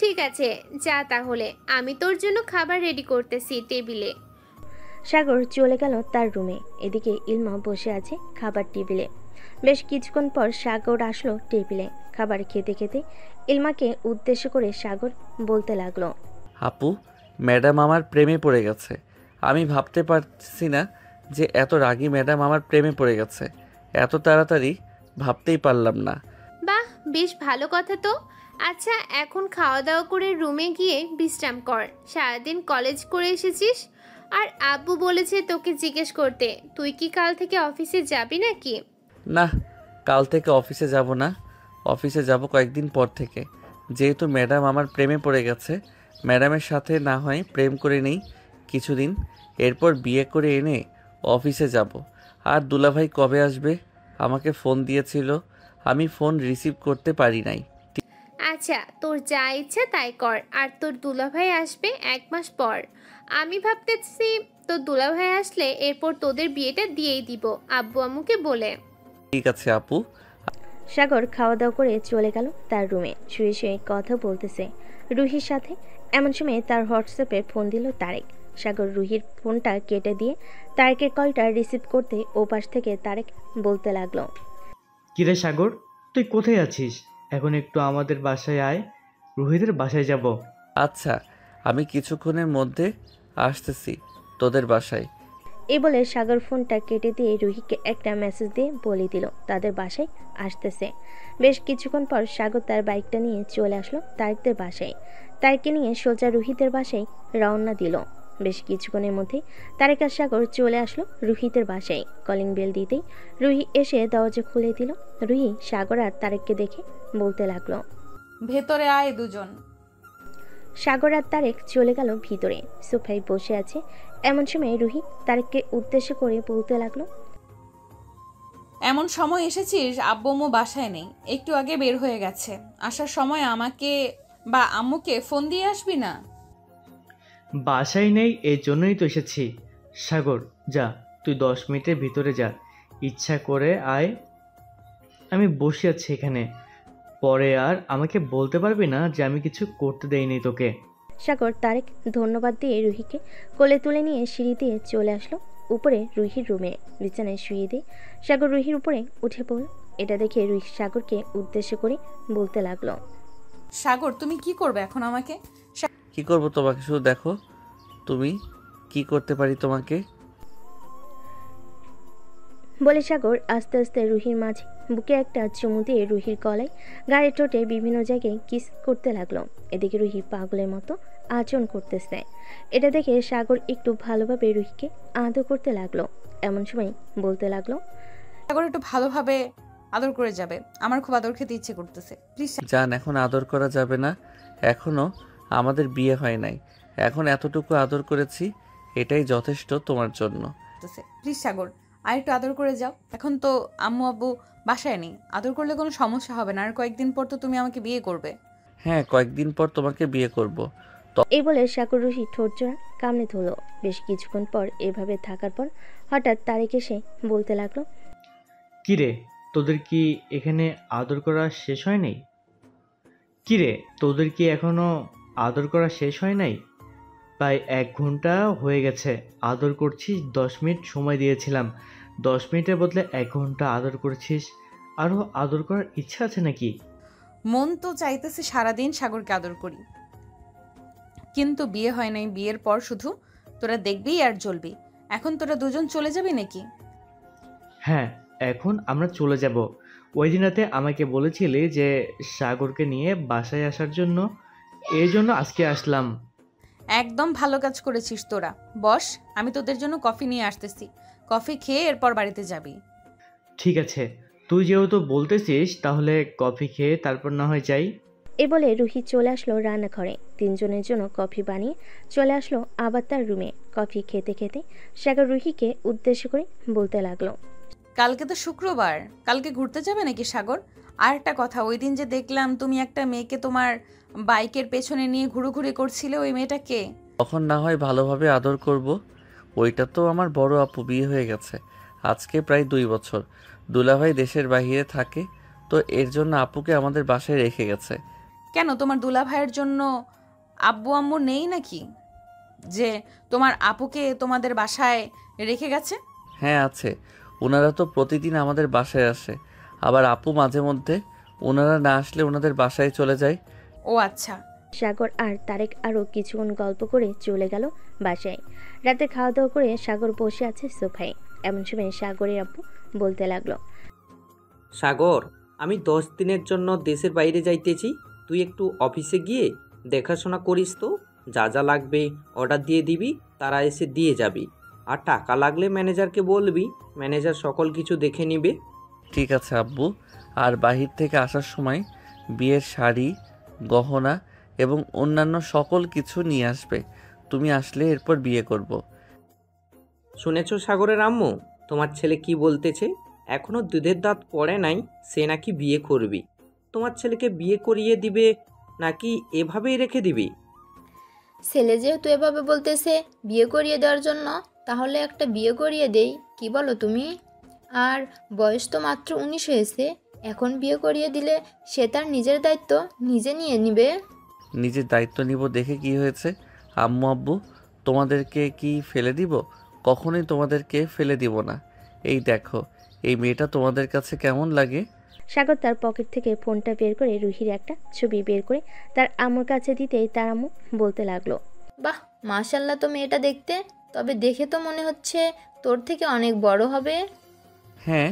ঠিক আছে, যা তাহলে, আমি তোর জন্য খাবার রেডি করতেছি টেবিলে। সাগর চলে গেল তার রুমে। এদিকে ইলমা বসে আছে খাবার টেবিলে। বেশ কিছুক্ষণ পর সাগর আসলো টেবিলে। খাবার খেতে খেতে ইলমাকে উদ্দেশ্য করে সাগর বলতে লাগলো, আপু, ম্যাডাম আমার প্রেমে পড়ে গেছে। আমি ভাবতে পারছি না যে এত রাগী ম্যাডাম আমার প্রেমে পড়ে গেছে। এত তাড়াতাড়ি ভাবতেই পারলাম না। বাহ, বেশ ভালো কথা তো। আচ্ছা, এখন খাওয়া দাওয়া করে রুমে গিয়ে বিশ্রাম কর। সারাদিন কলেজ করে এসেছিস। আর আব্বু বলেছে তোকে জিজ্ঞেস করতে, তুই কি কাল থেকে অফিসে যাবি নাকি? না, কাল থেকে অফিসে যাব না। অফিসে যাব কয়েকদিন পর থেকে। যেহেতু ম্যাডাম আমার প্রেমে পড়ে গেছে, ম্যাডামের সাথে না হয় প্রেম করে নেই কিছুদিন, এরপর বিয়ে করে এনে অফিসে যাব। আর দুলাভাই কবে আসবে? আমাকে ফোন দিয়েছিল, আমি ফোন রিসিভ করতে পারি নাই। আচ্ছা, তোর যা ইচ্ছা তাই কর। আর তোর দুলাভাই আসবে 1 মাস পর। আমি ভাবতেছি তোর দুলাভাই আসলে এরপর তোদের বিয়েটা দিয়েই দিব আব্বু আম্মুকে বলে। ঠিক আছে আপু। সাগর খাওয়া দাওয়া করে চলে গেল তার রুমে। শুয়ে শুয়ে কথা বলতেছে রুহির সাথে। এমন সময় তার হোয়াটসঅ্যাপে ফোন দিল তারেক। সাগর রুহির ফোনটা কেটে দিয়ে তারেকের কলটা রিসিভ করতে ওপাশ থেকে তারেক বলতে লাগলো, কিরে সাগর, তুই কোথায় আছিস? এখন একটু আমাদের বাসায় আয়, রুহিদের বাসায় যাব। আচ্ছা, আমি কিছুক্ষণের মধ্যে আসতেছি তোদের বাসায়। এই বলে সাগর ফোনটা কেটে দিয়ে রুহিকে একটা মেসেজ দিয়ে বলে দিল তাদের বাসায় আসতেছে। বেশ কিছুক্ষণ পর সাগর তার বাইকটা নিয়ে চলে আসলো তারেকদের বাসায়। তারেককে নিয়ে সোজা রুহিদের বাসায় রওনা দিল। বেশ কিছুক্ষণের মধ্যে তারেক আর সাগর চলে আসলো রুহিদের বাসায়। কলিং বেল দিতেই রুহি এসে দরজা খুলে দিল। রুহি সাগর আর তারেককে দেখে বলতে লাগলো, ভেতরে আয় দুজন। সাগর আর তারেক চলে গেল ভিতরে। সোফায় বসে আছে। এমন সময় রুহি তারেককে উদ্দেশ্য করে বলতে লাগলো, এমন সময় এসেছিস, আব্বু আম্মু বাসায় নেই, একটু আগে বের হয়ে গেছে। আসার সময় আমাকে বা আম্মুকে ফোন দিয়ে আসবি না? বাসায় নেই, এই জন্যই তো এসেছি। সাগর, যা, তুই 10 মিনিটের ভিতরে যা, ইচ্ছা করে আয়। আমি বসে আছি এখানে, পরে আর আমাকে বলতে পারবি না যে আমি কিছু করতে দেইনি তোকে। সাগর তারেক ধন্যবাদ দিয়ে রুহিকে কোলে তুলে নিয়ে সিঁড়ি দিয়ে চলে আসলো উপরে রুহির রুমে। বিছানায় শুয়ে দিয়ে সাগর রুহির উপরে উঠে পড়ল। এটা দেখে রুহি সাগরকে উদ্দেশ্য করে বলতে লাগলো, সাগর তুমি কি করবে এখন আমাকে? কি করব তোমাকে, শুধু দেখো তুমি কি করতে পারি তোমাকে। বলে সাগর আস্তে আস্তে রুহির মাঝে বুকে একটা চুমু দিয়ে রুহির গলায় গায়ে ঠোঁটে বিভিন্ন জায়গায় কিস করতে লাগলো। এদিকে রুহি পাগলের মতো আচরণ করতেছে। এটা দেখে সাগর একটু ভালোভাবে রুহিকে আদর করতে লাগলো। এমন সময় বলতে লাগলো, সাগর একটু ভালোভাবে আদর করে যাবে, আমার খুব আদর খেতে ইচ্ছে করতেছে, প্লিজ। জান, এখন আদর করা যাবে না, এখনো আমাদের বিয়ে হয় নাই। এখন এতটুকু আদর করেছি, এটাই যথেষ্ট তোমার জন্য। প্লিজ সাগর, আর একটু আদর করে যাও। এখন তো আম্মু আব্বু বাসায় নেই, আদর করলে কোনো সমস্যা হবে না। আর কয়েকদিন পর তো তুমি আমাকে বিয়ে করবে। হ্যাঁ, কয়েকদিন পর তোমাকে বিয়ে করব। এই বলে সাগর রুহি ঠোঁট জোড়া কামড়ে ধরল। বেশ কিছুক্ষণ পর এভাবে থাকার পর হঠাৎ তারেক এসে বলতে লাগলো, কিরে তোদের কি এখানে আদর করা শেষ হয় নাই? কিরে তোদের কি এখনো আদর করা শেষ হয় নাই? প্রায় 1 ঘন্টা হয়ে গেছে আদর করছিস, 10 মিনিট সময় দিয়েছিলাম, 10 মিনিটের বদলে 1 ঘন্টা আদর করছিস। আরও আদর করার ইচ্ছা আছে নাকি? মন তো চাইতেছে সারাদিন সাগরকে আদর করি, কিন্তু বিয়ে হয় নাই। বিয়ের পর শুধু তোরা দেখবি আর জ্বলবি। এখন তোরা দুজন চলে যাবি নাকি? হ্যাঁ, এখন আমরা চলে যাব। ওই দিন রাতে আমাকে বলেছিলি যে সাগরকে নিয়ে বাসায় আসার জন্য, এই জন্য আজকে আসলাম। একদম ভালো কাজ করেছিস তোরা। বস, আমি তোদের জন্য কফি নিয়ে আসতেছি। কফি খেয়ে এরপর বাড়িতে যাবি। ঠিক আছে, তুই যেহেতু বলতেছিস তাহলে কফি খেয়ে তারপর না হয় যাই। এ বলে রুহি চলে আসলো রান্নাঘরে। 3 জনের জন্য কফি বানিয়ে চলে আসলো আবার তার রুমে। কফি খেতে খেতে সাগর রুহিকে উদ্দেশ্য করে বলতে লাগলো, কালকে তো শুক্রবার, কালকে ঘুরতে যাবে নাকি সাগর? আর একটা কথা, ওই দিন যে দেখলাম তুমি একটা মেয়েকে তোমার বাইকের পেছনে নিয়ে ঘুরোঘুরি করছিলে, ওই মেয়েটা কে? তখন না হয় ভালোভাবে আদর করব। ওইটা তো আমার বড় আপু, বিয়ে হয়ে গেছে আজকে প্রায় 2 বছর। দুলাভাই দেশের বাইরে থাকে, তো এর জন্য আপুকে আমাদের বাসায় রেখে গেছে। কেন, তোমার দুলা ভাইয়ের জন্য আব্বু আম্মু নেই নাকি, যে তোমার আপুকে তোমাদের বাসায় রেখে গেছে? হ্যাঁ আছে, ওনারা তো প্রতিদিন আমাদের বাসায় আসে। আবার আপু মাঝে মধ্যে ওনারা না আসলে ওনাদের বাসায় চলে যায়। ও আচ্ছা। সাগর আর তারেক আরও কিছুক্ষণ গল্প করে চলে গেল বাসায়। রাতে খাওয়া দাওয়া করে সাগর বসে আছে সোফায়। এমন সময় সাগরের আব্বু বলতে লাগলো, সাগর, আমি 10 দিনের জন্য দেশের বাইরে যাইতেছি। তুই একটু অফিসে গিয়ে দেখাশোনা করিস তো। যা যা লাগবে অর্ডার দিয়ে দিবি, তারা এসে দিয়ে যাবি। আর টাকা লাগলে ম্যানেজারকে বলবি, ম্যানেজার সকল কিছু দেখে নিবে। ঠিক আছে আব্বু। আর বাহির থেকে আসার সময় বিয়ের শাড়ি, গহনা এবং অন্যান্য সকল কিছু নিয়ে আসবে। তুমি আসলে এরপর বিয়ে করব। শুনেছ সাগরের আম্মু, তোমার ছেলে কি বলতেছে? এখনো দুধের দাঁত পড়ে নাই, সে নাকি বিয়ে করবি। তোমার ছেলেকে বিয়ে করিয়ে দিবে নাকি এভাবেই রেখে দিবি? ছেলে যেহেতু এভাবে বলতেছে বিয়ে করিয়ে দেওয়ার জন্য, তাহলে একটা বিয়ে করিয়ে দেই, কি বলো তুমি? আর বয়স তো মাত্র 19 হয়েছে, এখন বিয়ে করিয়ে দিলে সে তার নিজের দায়িত্ব নিজে নিয়ে নিবে। নিজের দায়িত্ব নিব দেখে কি হয়েছে? আম্মু আব্বু, তোমাদেরকে কি ফেলে দিব? কখনোই তোমাদেরকে ফেলে দিব না। এই দেখো, এই মেয়েটা তোমাদের কাছে কেমন লাগে? সাগর তার পকেট থেকে ফোনটা বের করে রুহির একটা ছবি বের করে তার আম্মুর কাছে দিতেই তার আম্মু বলতে লাগলো, বাহ, মাশাল্লাহ তো মেয়েটা দেখতে, তবে দেখে তো মনে হচ্ছে তোর থেকে অনেক বড় হবে। হ্যাঁ,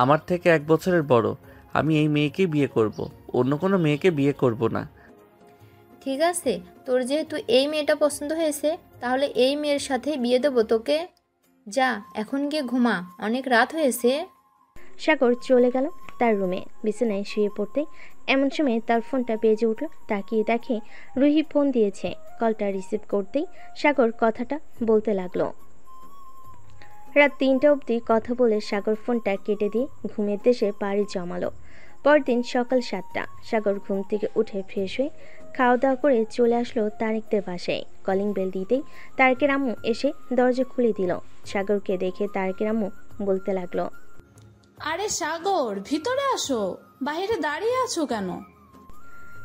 আমার থেকে 1 বছরের বড়। আমি এই মেয়েকে বিয়ে করব, অন্য কোনো মেয়েকে বিয়ে করব না। ঠিক আছে, তোর যেহেতু এই মেয়েটা পছন্দ হয়েছে, তাহলে এই মেয়ের সাথে বিয়ে দেবো তোকে। যা এখন গিয়ে ঘুমা, অনেক রাত হয়েছে। সাগর চলে গেল তার রুমে। বিছানায় শুয়ে পড়তেই এমন সময় তার ফোনটা বেজে উঠল। তাকিয়ে দেখে রুহি ফোন দিয়েছে। কলটা রিসিভ করতেই সাগর কথাটা বলতে লাগলো। রাত 3টা অবধি কথা বলে সাগর ফোনটা কেটে দিয়ে ঘুমের দেশে পাড়ি জমালো। পরদিন সকাল 7টা। সাগর ঘুম থেকে উঠে ফ্রেশ হয়ে খাওয়া দাওয়া করে চলে আসলো তারেকদের বাসায়। কলিং বেল দিতেই তারেকের আম্মু এসে দরজা খুলে দিল। সাগরকে দেখে তারেকের আম্মু বলতে লাগলো, আরে সাগর, ভিতরে আসো, বাইরে দাঁড়িয়ে আছো কেন?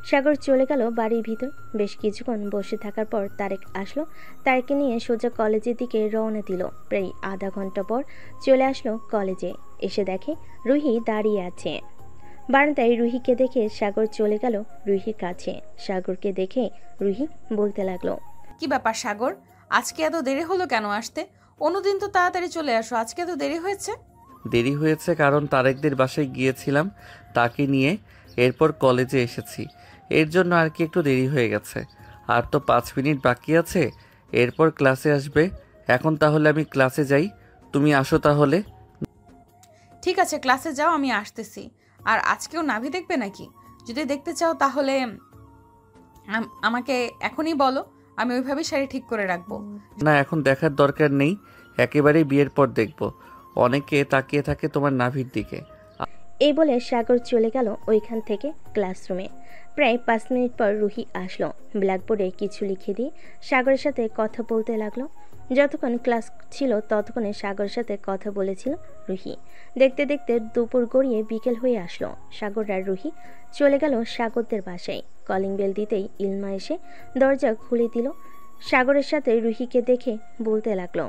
সাগর চলে গেল বাড়ির ভিতর। বেশ কিছুক্ষণ বসে থাকার পর তারেক আসলো। তারেককে নিয়ে সোজা কলেজের দিকে রওনা দিল। প্রায় আধা ঘন্টা পর চলে আসলো কলেজে। এসে দেখে রুহি দাঁড়িয়ে আছে বারান্দায়। রুহিকে দেখে সাগর চলে গেল রুহির কাছে। সাগরকে দেখে রুহি বলতে লাগলো, কি ব্যাপার সাগর, আজকে এত দেরি হলো কেন আসতে? অন্যদিন তো তাড়াতাড়ি চলে আসো, আজকে এত দেরি হয়েছে? দেরি হয়েছে কারণ তারেকদের বাসায় গিয়েছিলাম তাকে নিয়ে, এরপর কলেজে এসেছি, এর জন্য আর কি একটু দেরি হয়ে গেছে। আর তো 5 মিনিট বাকি আছে, এরপর ক্লাসে আসবে। এখন তাহলে আমি ক্লাসে যাই, তুমি আসো তাহলে। ঠিক আছে, ক্লাসে যাও, আমি আসতেছি। আর আজকেও নাভি দেখবে নাকি? যদি দেখতে চাও তাহলে আমাকে এখনই বলো, আমি ওইভাবেই শাড়ি ঠিক করে রাখবো। না, এখন দেখার দরকার নেই, একেবারেই বিয়ের পর দেখব। অনেকে তাকিয়ে থাকে তোমার নাভির দিকে। এই বলে সাগর চলে গেল ওইখান থেকে ক্লাসরুমে। প্রায় 5 মিনিট পর রুহি আসলো। ব্ল্যাকবোর্ডে কিছু লিখে দিয়ে সাগরের সাথে কথা বলতে লাগলো। যতক্ষণ ক্লাস ছিল ততক্ষণে সাগরের সাথে কথা বলেছিল রুহি। দেখতে দেখতে দুপুর গড়িয়ে বিকেল হয়ে আসলো। সাগর আর রুহি চলে গেল সাগরদের বাসায়। কলিং বেল দিতেই ইলমা এসে দরজা খুলে দিল। সাগরের সাথে রুহিকে দেখে বলতে লাগলো,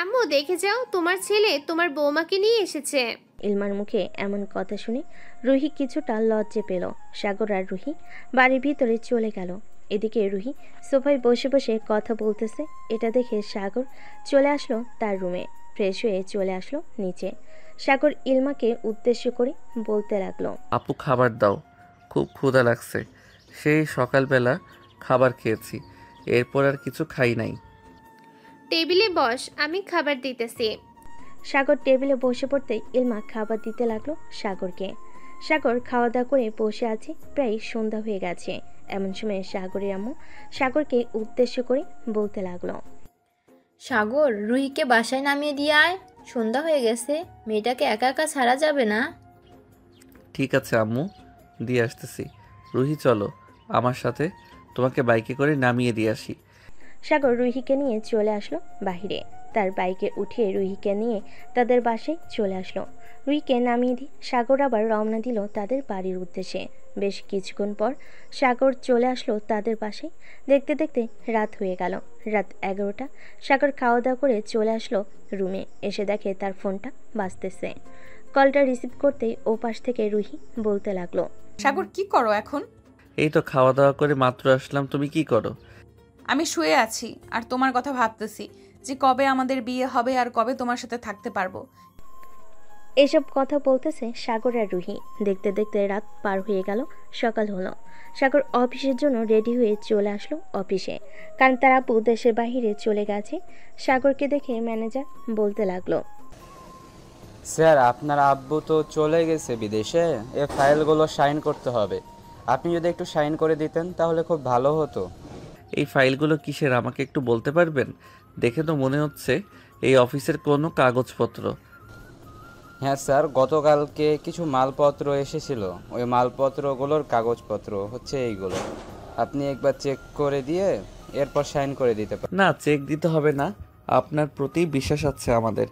আম্মু দেখে যাও, তোমার ছেলে তোমার বৌমাকে নিয়ে এসেছে। ইলমার মুখে এমন কথা শুনে রুহি কিছুটা লজ্জে পেল। সাগর আর রুহি বাড়ির ভিতরে চলে গেল। এদিকে রুহি সোফায় বসে বসে কথা বলতেছে। এটা দেখে সাগর চলে আসলো তার রুমে। ফ্রেশ হয়ে চলে আসলো নিচে। সাগর ইলমাকে উদ্দেশ্য করে বলতে লাগলো, আপু খাবার দাও, খুব ক্ষুধা লাগছে। সেই সকালবেলা খাবার খেয়েছি, এরপর আর কিছু খাই নাই। টেবিলে বস, আমি খাবার দিতেছি। সাগর টেবিলে বসে পড়তেই ইলমা খাবার দিতে লাগলো সাগরকে। সাগর খাওয়া দাওয়া করে বসে আছে। প্রায় সন্ধ্যা হয়ে গেছে। এমন সময় সাগরের আম্মু সাগরকে উদ্দেশ্য করে বলতে লাগলো, সাগর, রুহিকে বাসায় নামিয়ে দিয়ে আয়, সন্ধ্যা হয়ে গেছে, মেয়েটাকে একা একা ছাড়া যাবে না। ঠিক আছে আম্মু, দিয়ে আসতেছি। রুহি চলো আমার সাথে, তোমাকে বাইকে করে নামিয়ে দিয়ে আসি। সাগর রুহিকে নিয়ে চলে আসলো বাহিরে। তার বাইকে উঠিয়ে রুহিকে নিয়ে তাদের বাসায় চলে আসলো। রুহিকে নামিয়ে দিয়ে সাগর আবার রওনা দিল তাদের বাড়ির উদ্দেশ্যে। বেশ কিছুক্ষণ পর সাগর চলে আসলো তাদের বাসায়। দেখতে দেখতে রাত হয়ে গেল। রাত 11টা। সাগর খাওয়া দাওয়া করে চলে আসলো রুমে। এসে দেখে তার ফোনটা বাজতেছে। কলটা রিসিভ করতেই ওপাশ থেকে রুহি বলতে লাগলো, সাগর কি করো এখন? এই তো খাওয়া দাওয়া করে মাত্র আসলাম, তুমি কি করো? আমি শুয়ে আছি আর তোমার কথা ভাবতেছি যে কবে আমাদের বিয়ে হবে আর কবে তোমার সাথে থাকতে পারবো। এসব কথা বলতেছে সাগর আর রুহি। দেখতে দেখতে রাত পার হয়ে গেল, সকাল হলো। সাগর অফিসের জন্য রেডি হয়ে চলে আসলো অফিসে, কারণ তার আপু দেশের বাইরে চলে গেছে। সাগরকে দেখে ম্যানেজার বলতে লাগলো, স্যার, আপনার আব্বু তো চলে গেছে বিদেশে, এ ফাইলগুলো সাইন করতে হবে। আপনি যদি একটু সাইন করে দিতেন তাহলে খুব ভালো হতো। এই ফাইলগুলো কিসের আমাকে একটু বলতে পারবেন? দেখে তো মনে হচ্ছে এই অফিসের কোনো কাগজপত্র। হ্যাঁ স্যার, গতকালকে কিছু মালপত্র এসেছিল, ওই মালপত্রগুলোর কাগজপত্র হচ্ছে এইগুলো। আপনি একবার চেক করে দিয়ে এরপর সাইন করে দিতে পারেন। না, চেক দিতে হবে না, আপনার প্রতি বিশ্বাস আছে আমাদের।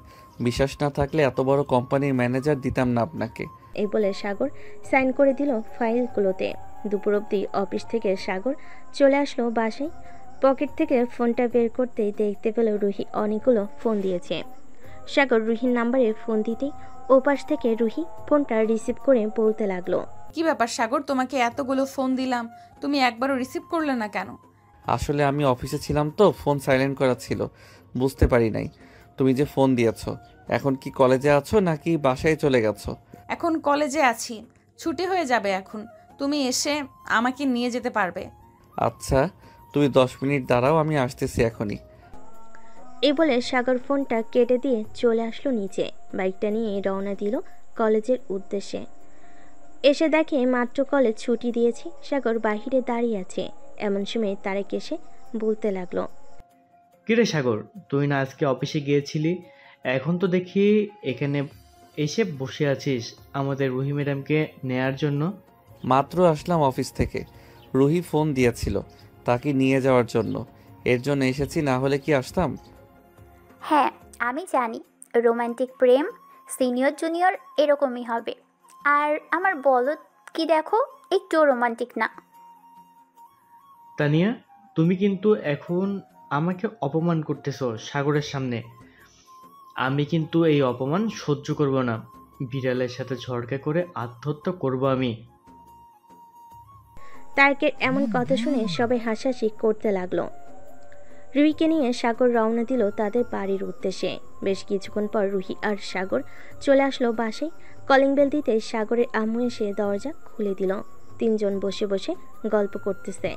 বিশ্বাস না থাকলে এত বড় কোম্পানির ম্যানেজার দিতাম না আপনাকে। এই বলে সাগর সাইন করে দিল ফাইলগুলোতে। দুপুর অবধি অফিস থেকে সাগর চলে আসলো বাসায়। পকেট থেকে ফোনটা বের করতেই দেখতে পেল রুহি অনেকগুলো ফোন দিয়েছে। সাগর রুহির নাম্বারে ফোন দিতেই ওপাশ থেকে রুহি ফোনটা রিসিভ করে বলতে লাগলো, কি ব্যাপার সাগর, তোমাকে এতগুলো ফোন দিলাম, তুমি একবারও রিসিভ করলে না কেন? আসলে আমি অফিসে ছিলাম তো, ফোন সাইলেন্ট করা ছিল, বুঝতে পারি নাই তুমি যে ফোন দিয়েছো। এখন কি কলেজে আছো নাকি বাসায় চলে গেছো? এখন কলেজে আছি, ছুটি হয়ে যাবে এখন। তুমি এসে আমাকে নিয়ে যেতে পারবে। আচ্ছা, তুমি 10 মিনিট দাঁড়াও, আমি আসতেছি এখনই। এই বলে সাগর ফোনটা কেটে দিয়ে চলে আসলো নিচে। বাইকটা নিয়ে রওনা দিল কলেজের উদ্দেশ্যে। এসে দেখে মাত্র কলেজ ছুটি দিয়েছে। সাগর বাহিরে দাঁড়িয়ে আছে। এমন সময় তারেক এসে বলতে লাগলো, কিরে সাগর, তুই না আজকে অফিসে গিয়েছিলি, এখন তো দেখি এখানে এসে বসে আছিস আমাদের রুহি ম্যাডামকে নেয়ার জন্য? মাত্র আসলাম অফিস থেকে, রুহি ফোন দিয়েছিল তাকে নিয়ে যাওয়ার জন্য, এর জন্য এসেছি, না হলে কি আসতাম? হ্যাঁ, আমি জানি রোমান্টিক প্রেম সিনিয়র জুনিয়র এরকমই হবে। আর আমার বলদ কি দেখো, একটু রোমান্টিক না। তানিয়া, তুমি কিন্তু এখন আমাকে অপমান করতেছো সাগরের সামনে। আমি কিন্তু এই অপমান সহ্য করব না। বিড়ালের সাথে ঝড়কা করে আত্মহত্যা করব আমি। তারেকের এমন কথা শুনে সবাই হাসাহাসি করতে লাগলো। রুহিকে নিয়ে সাগর রওনা দিল তাদের বাড়ির উদ্দেশ্যে। বেশ কিছুক্ষণ পর রুহি আর সাগর চলে আসলো বাসায়। কলিং বেল দিতে সাগরের আম্মু এসে দরজা খুলে দিল। তিনজন বসে বসে গল্প করতেছে।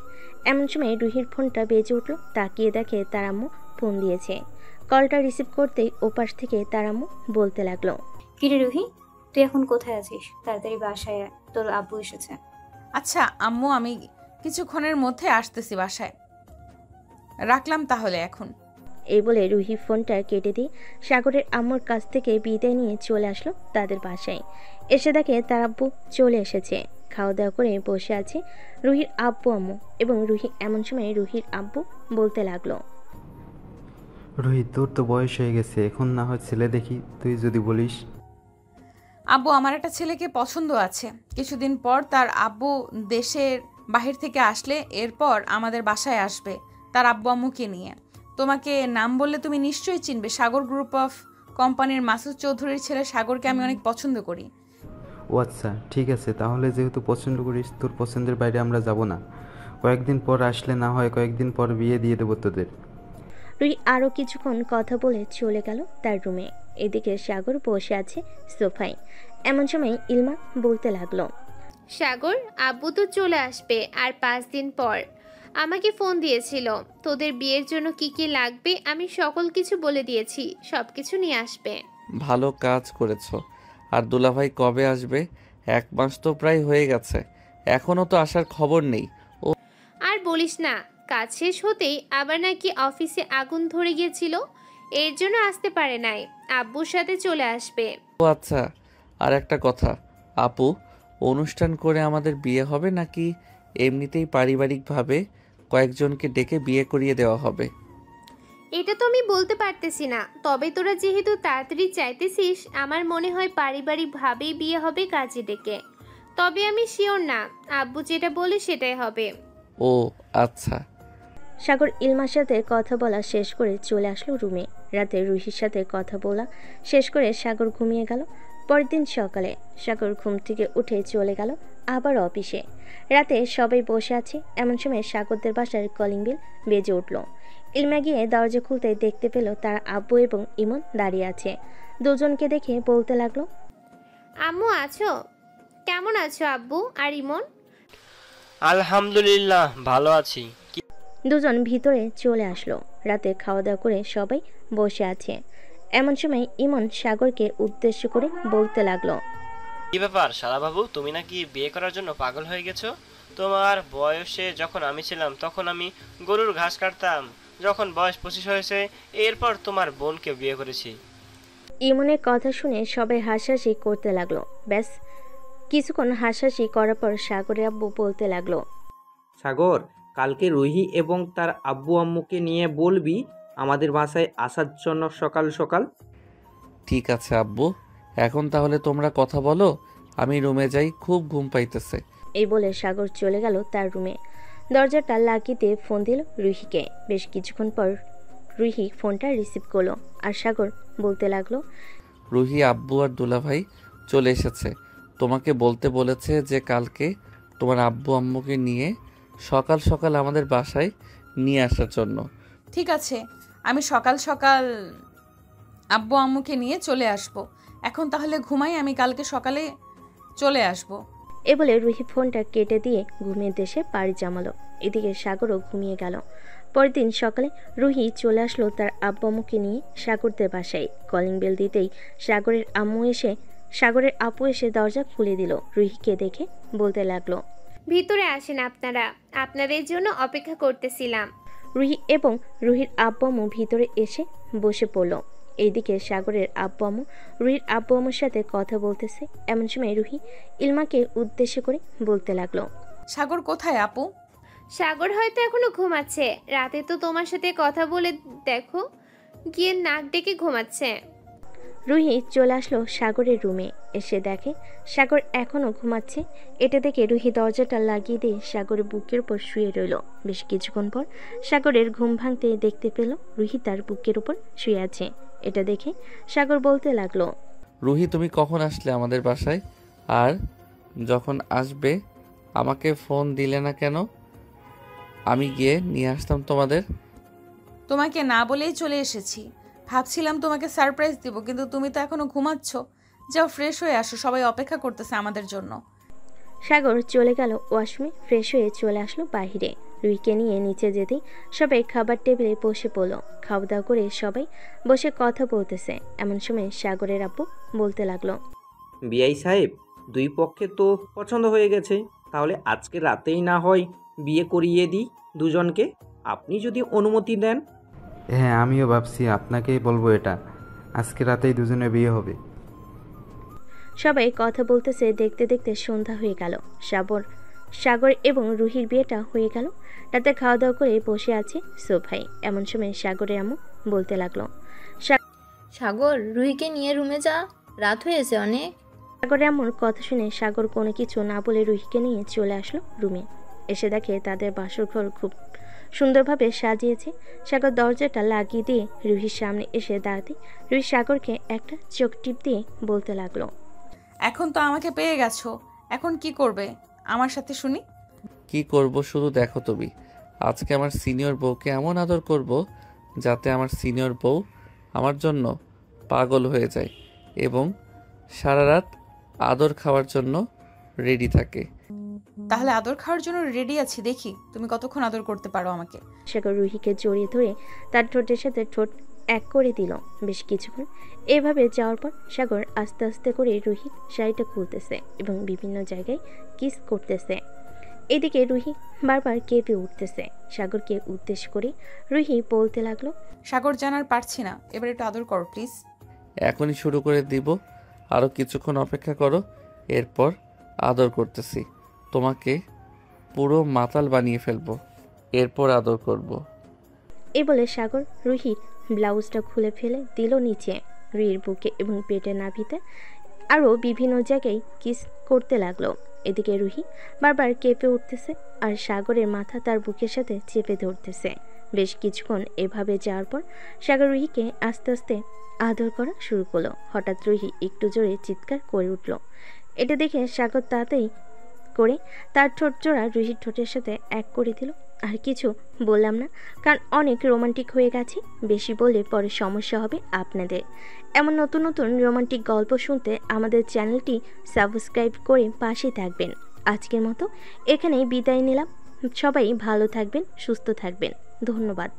এমন সময় রুহির ফোনটা বেজে উঠল। তাকিয়ে দেখে তার আম্মু ফোন দিয়েছে। কলটা রিসিভ করতেই ওপাশ থেকে তার আম্মু বলতে লাগলো, কিরে রুহি, তুই এখন কোথায় আছিস? তাড়াতাড়ি বাসায় আয়, তোর আব্বু এসেছে। আচ্ছা আম্মু, আমি কিছুক্ষণের মধ্যে আসতেছি বাসায়, রাখলাম তাহলে এখন। এই বলে রুহি ফোনটা কেটে দিয়ে সাগরের আম্মুর কাছ থেকে বিদায় নিয়ে চলে আসলো তাদের বাসায়। এসে দেখে তার আব্বু চলে এসেছে। খাওয়া দাওয়া করে বসে আছে রুহির আব্বু আম্মু এবং রুহি এমন সময় রুহির আব্বু বলতে লাগলো, রুহি তোর তো বয়স হয়ে গেছে, এখন না হয় ছেলে দেখি, তুই যদি বলিস। আব্বু, আমার একটা ছেলেকে পছন্দ আছে। কিছুদিন পর তার আব্বু দেশের বাহির থেকে আসলে এরপর আমাদের বাসায় আসবে তার আব্বু আম্মুকে নিয়ে। তোমাকে নাম বললে তুমি নিশ্চয়ই চিনবে। সাগর গ্রুপ অফ কোম্পানির মাসুদ চৌধুরীর ছেলে সাগরকে আমি অনেক পছন্দ করি। ও আচ্ছা, ঠিক আছে, তাহলে যেহেতু পছন্দ করিস, তোর পছন্দের বাইরে আমরা যাব না। কয়েকদিন পর আসলে না হয় কয়েকদিন পর বিয়ে দিয়ে দেবো তোদের। রুহি আরও কিছুক্ষণ কথা বলে চলে গেল তার রুমে। এদিকে সাগর বসে আছে সোফায়। এমন সময় ইলমা বলতে লাগলো, সাগর, আব্বু তো চলে আসবে আর 5 দিন পর। আমাকে ফোন দিয়েছিল, তোদের বিয়ের জন্য কি কি লাগবে আমি সকল কিছু বলে দিয়েছি, সব কিছু নিয়ে আসবে। ভালো কাজ করেছো। আর দুলাভাই কবে আসবে? 1 মাস তো প্রায় হয়ে গেছে, এখনও তো আসার খবর নেই। ও আর বলিস না, কাজ শেষ হতেই আবার নাকি অফিসে আগুন ধরে গিয়েছিল, এর জন্য আসতে পারে নাই। আব্বুর সাথে চলে আসবে। ও আচ্ছা, আর একটা কথা আপু, অনুষ্ঠান করে আমাদের বিয়ে হবে নাকি এমনিতেই পারিবারিকভাবে কয়েকজনকে ডেকে বিয়ে করিয়ে দেওয়া হবে? এটা তো আমি বলতে পারতেছি না, তবে তোরা যেহেতু তাড়াতাড়ি চাইতেছিস, আমার মনে হয় পারিবারিকভাবেই বিয়ে হবে কাজে ডেকে। তবে আমি শিওর না, আব্বু যেটা বলে সেটাই হবে। ও আচ্ছা। সাগর ইলমার সাথে কথা বলা শেষ করে চলে আসলো রুমে। রাতে রুহির সাথে কথা বলা শেষ করে সাগর ঘুমিয়ে গেল। পরের দিন সকালে সাগর ঘুম থেকে উঠে চলে গেল আবার অফিসে। রাতে সবাই বসে আছে, এমন সময় সাগরদের বাসার কলিং বেল বেজে উঠল। ইলমা গিয়ে দরজা খুলতে দেখতে পেল তার আব্বু এবং ইমন দাঁড়িয়ে আছে। দুজনকে দেখে বলতে লাগলো, আম্মু আছো? কেমন আছো আব্বু আর ইমন? আলহামদুলিল্লাহ, ভালো আছি। দুজন ভিতরে চলে আসলো। রাতে খাওয়া দাওয়া করে সবাই বসে আছে। এমন সময় ইমন সাগরকে উদ্দেশ্য করে বলতে লাগলো, কি ব্যাপার শালা বাবু, তুমি নাকি বিয়ে করার জন্য পাগল হয়ে গেছো? তোমার বয়সে যখন আমি ছিলাম তখন আমি গরুর ঘাস কাটতাম। যখন বয়স 25 হয়েছে, এরপর তোমার বোনকে বিয়ে করেছি। ইমনের কথা শুনে সবাই হাসাহাসি করতে লাগলো। ব্যাস কিছুক্ষণ হাসাহাসি করার পর সাগরের আব্বু বলতে লাগলো, সাগর, কালকে রুহি এবং তার আব্বু আম্মুকে নিয়ে বলবি আমাদের বাসায় আসার জন্য সকাল সকাল। ঠিক আছে আব্বু, এখন তাহলে তোমরা কথা বলো, আমি রুমে যাই, খুব ঘুম পাইতেছে। এই বলে সাগর চলে গেল তার রুমে। দরজাটা লাগিয়ে দিয়ে ফোন দিল রুহিকে। বেশ কিছুক্ষণ পর রুহি ফোনটা রিসিভ করলো আর সাগর বলতে লাগলো, রুহি, আব্বু আর দুলাভাই চলে এসেছে। তোমাকে বলতে বলেছে যে কালকে তোমার আব্বু আম্মুকে নিয়ে সকাল সকাল আমাদের বাসায় নিয়ে আসার জন্য। ঠিক আছে, আমি সকাল সকাল আব্বু আম্মুকে নিয়ে চলে আসব। এখন তাহলে ঘুমাই, আমি কালকে সকালে চলে আসব। এ বলে রুহি ফোনটা কেটে দিয়ে ঘুমিয়ে দেশে পাড়ি জমালো। এদিকে সাগরও ঘুমিয়ে গেল। পরের দিন সকালে রুহি চলে আসলো তার আব্বু আম্মুকে নিয়ে সাগরদের বাসায়। কলিং বেল দিতেই সাগরের আপু এসে দরজা খুলে দিল। রুহিকে দেখে বলতে লাগলো, ভিতরে আসেন আপনারা, আপনাদের জন্য অপেক্ষা করতেছিলাম। রুহি এবং রুহির আব্বু আম্মু ভিতরে এসে বসে পড়ল। এইদিকে সাগরের আব্বু আম্মু রুহির আব্বু আম্মুর সাথে কথা বলতেছে। এমন সময় রুহি ইলমাকে উদ্দেশ্য করে বলতে লাগলো, সাগর কোথায় আপু? সাগর হয়তো এখনো ঘুমাচ্ছে, রাতে তো তোমার সাথে কথা বলে দেখো গিয়ে নাক ডেকে ঘুমাচ্ছে। রুহি চলে আসলো সাগরের রুমে। এসে দেখে সাগর এখনো ঘুমাচ্ছে। এটা দেখে রুহি দরজাটা লাগিয়ে দিয়ে সাগরের বুকের উপর শুয়ে রইল। বেশ কিছুক্ষণ পর সাগরের ঘুম ভাঙতে দেখতে পেল রুহি তার বুকের উপর শুয়ে আছে। এটা দেখে সাগর বলতে লাগলো, রুহি, তুমি কখন আসলে আমাদের বাসায়? আর যখন আসবে আমাকে ফোন দিলে না কেন? আমি গিয়ে নিয়ে আসতাম তোমাদের। তোমাকে না বলেই চলে এসেছি। ভাবছিলাম তোমাকে সারপ্রাইজ দিব, কিন্তু তুমি তো এখনো ঘুমাচ্ছ। যাও ফ্রেশ হয়ে আসো, সবাই অপেক্ষা করতেছে আমাদের জন্য। সাগর চলে গেল ওয়াশরুমে। ফ্রেশ হয়ে চলে আসলো বাহিরে। রুহিকে নিয়ে নিচে যেতেই সবাই খাবার টেবিলে বসে পড়লো। খাওয়া দাওয়া করে সবাই বসে কথা বলতেছে। এমন সময় সাগরের আব্বু বলতে লাগলো, বিআই সাহেব, দুই পক্ষে তো পছন্দ হয়ে গেছে, তাহলে আজকে রাতেই না হয় বিয়ে করিয়ে দিই দুজনকে, আপনি যদি অনুমতি দেন। হ্যাঁ, আমিও ভাবছি আপনাকেই বলবো এটা। আজকে রাতেই দুজনে বিয়ে হবে। সবাই কথা বলতেছে, দেখতে দেখতে সন্ধ্যা হয়ে গেল। সাগর এবং রুহির বিয়েটা হয়ে গেল। রাতে খাওয়া দাওয়া করে বসে আছে সোফায়। এমন সময় সাগরের আম্মু বলতে লাগলো, সাগর, রুহিকে নিয়ে রুমে যা, রাত হয়েছে অনেক। সাগরের আম্মুর কথা শুনে সাগর কোনো কিছু না বলে রুহিকে নিয়ে চলে আসলো রুমে। এসে দেখে তাদের বাসর ঘর খুব সুন্দরভাবে সাজিয়েছে। সাগর দরজাটা লাগিয়ে দিয়ে রুহির সামনে এসে দাঁড়াতে রুহি সাগরকে একটা চোখ টিপ দিয়ে বলতে লাগলো, এখন তো আমাকে পেয়ে গেছো, এখন কি করবে আমার সাথে শুনি? কি করব শুধু দেখো তুমি। আজকে আমার সিনিয়র বউকে এমন আদর করব যাতে আমার সিনিয়র বউ আমার জন্য পাগল হয়ে যায় এবং সারা রাত আদর খাওয়ার জন্য রেডি থাকে। তাহলে আদর খাওয়ার জন্য রেডি আছি, দেখি তুমি কতক্ষণ আদর করতে পারো আমাকে। সাগর রুহিকে জড়িয়ে ধরে তার ঠোঁটের সাথে ঠোঁট এক করে দিল। বেশ কিছুক্ষণ এভাবে যাওয়ার পর সাগর আস্তে আস্তে করে রুহির শাড়িটা খুলতেছে এবং বিভিন্ন জায়গায় কিস করতেছে। এদিকে রুহি বারবার কেঁপে উঠতেছে। সাগরকে উদ্দেশ্য করে রুহি বলতে লাগলো, সাগর জানার পারছি না, এবার একটু আদর করো প্লিজ। এখনই শুরু করে দিব, আরও কিছুক্ষণ অপেক্ষা করো, এরপর আদর করতেছি। তোমাকে পুরো মাতাল বানিয়ে ফেলবো, এরপর আদর করব। এ বলে সাগর রুহির ব্লাউজটা খুলে ফেলে দিল নিচে। রুহির বুকে এবং পেটের নাভিতে আরও বিভিন্ন জায়গায় কিস করতে লাগলো। এদিকে রুহি বারবার কেঁপে উঠতেছে আর সাগরের মাথা তার বুকের সাথে চেপে ধরতেছে। বেশ কিছুক্ষণ এভাবে যাওয়ার পর সাগর রুহিকে আস্তে আস্তে আদর করা শুরু করলো। হঠাৎ রুহি একটু জোরে চিৎকার করে উঠল। এটা দেখে সাগর তাড়াতাড়ি করে তার ঠোঁট জোড়া রুহির ঠোঁটের সাথে এক করে দিল। আর কিছু বললাম না, কারণ অনেক রোমান্টিক হয়ে গেছে। বেশি বললে পরে সমস্যা হবে আপনাদের। এমন নতুন নতুন রোমান্টিক গল্প শুনতে আমাদের চ্যানেলটি সাবস্ক্রাইব করে পাশে থাকবেন। আজকের মতো এখানেই বিদায় নিলাম। সবাই ভালো থাকবেন, সুস্থ থাকবেন। ধন্যবাদ।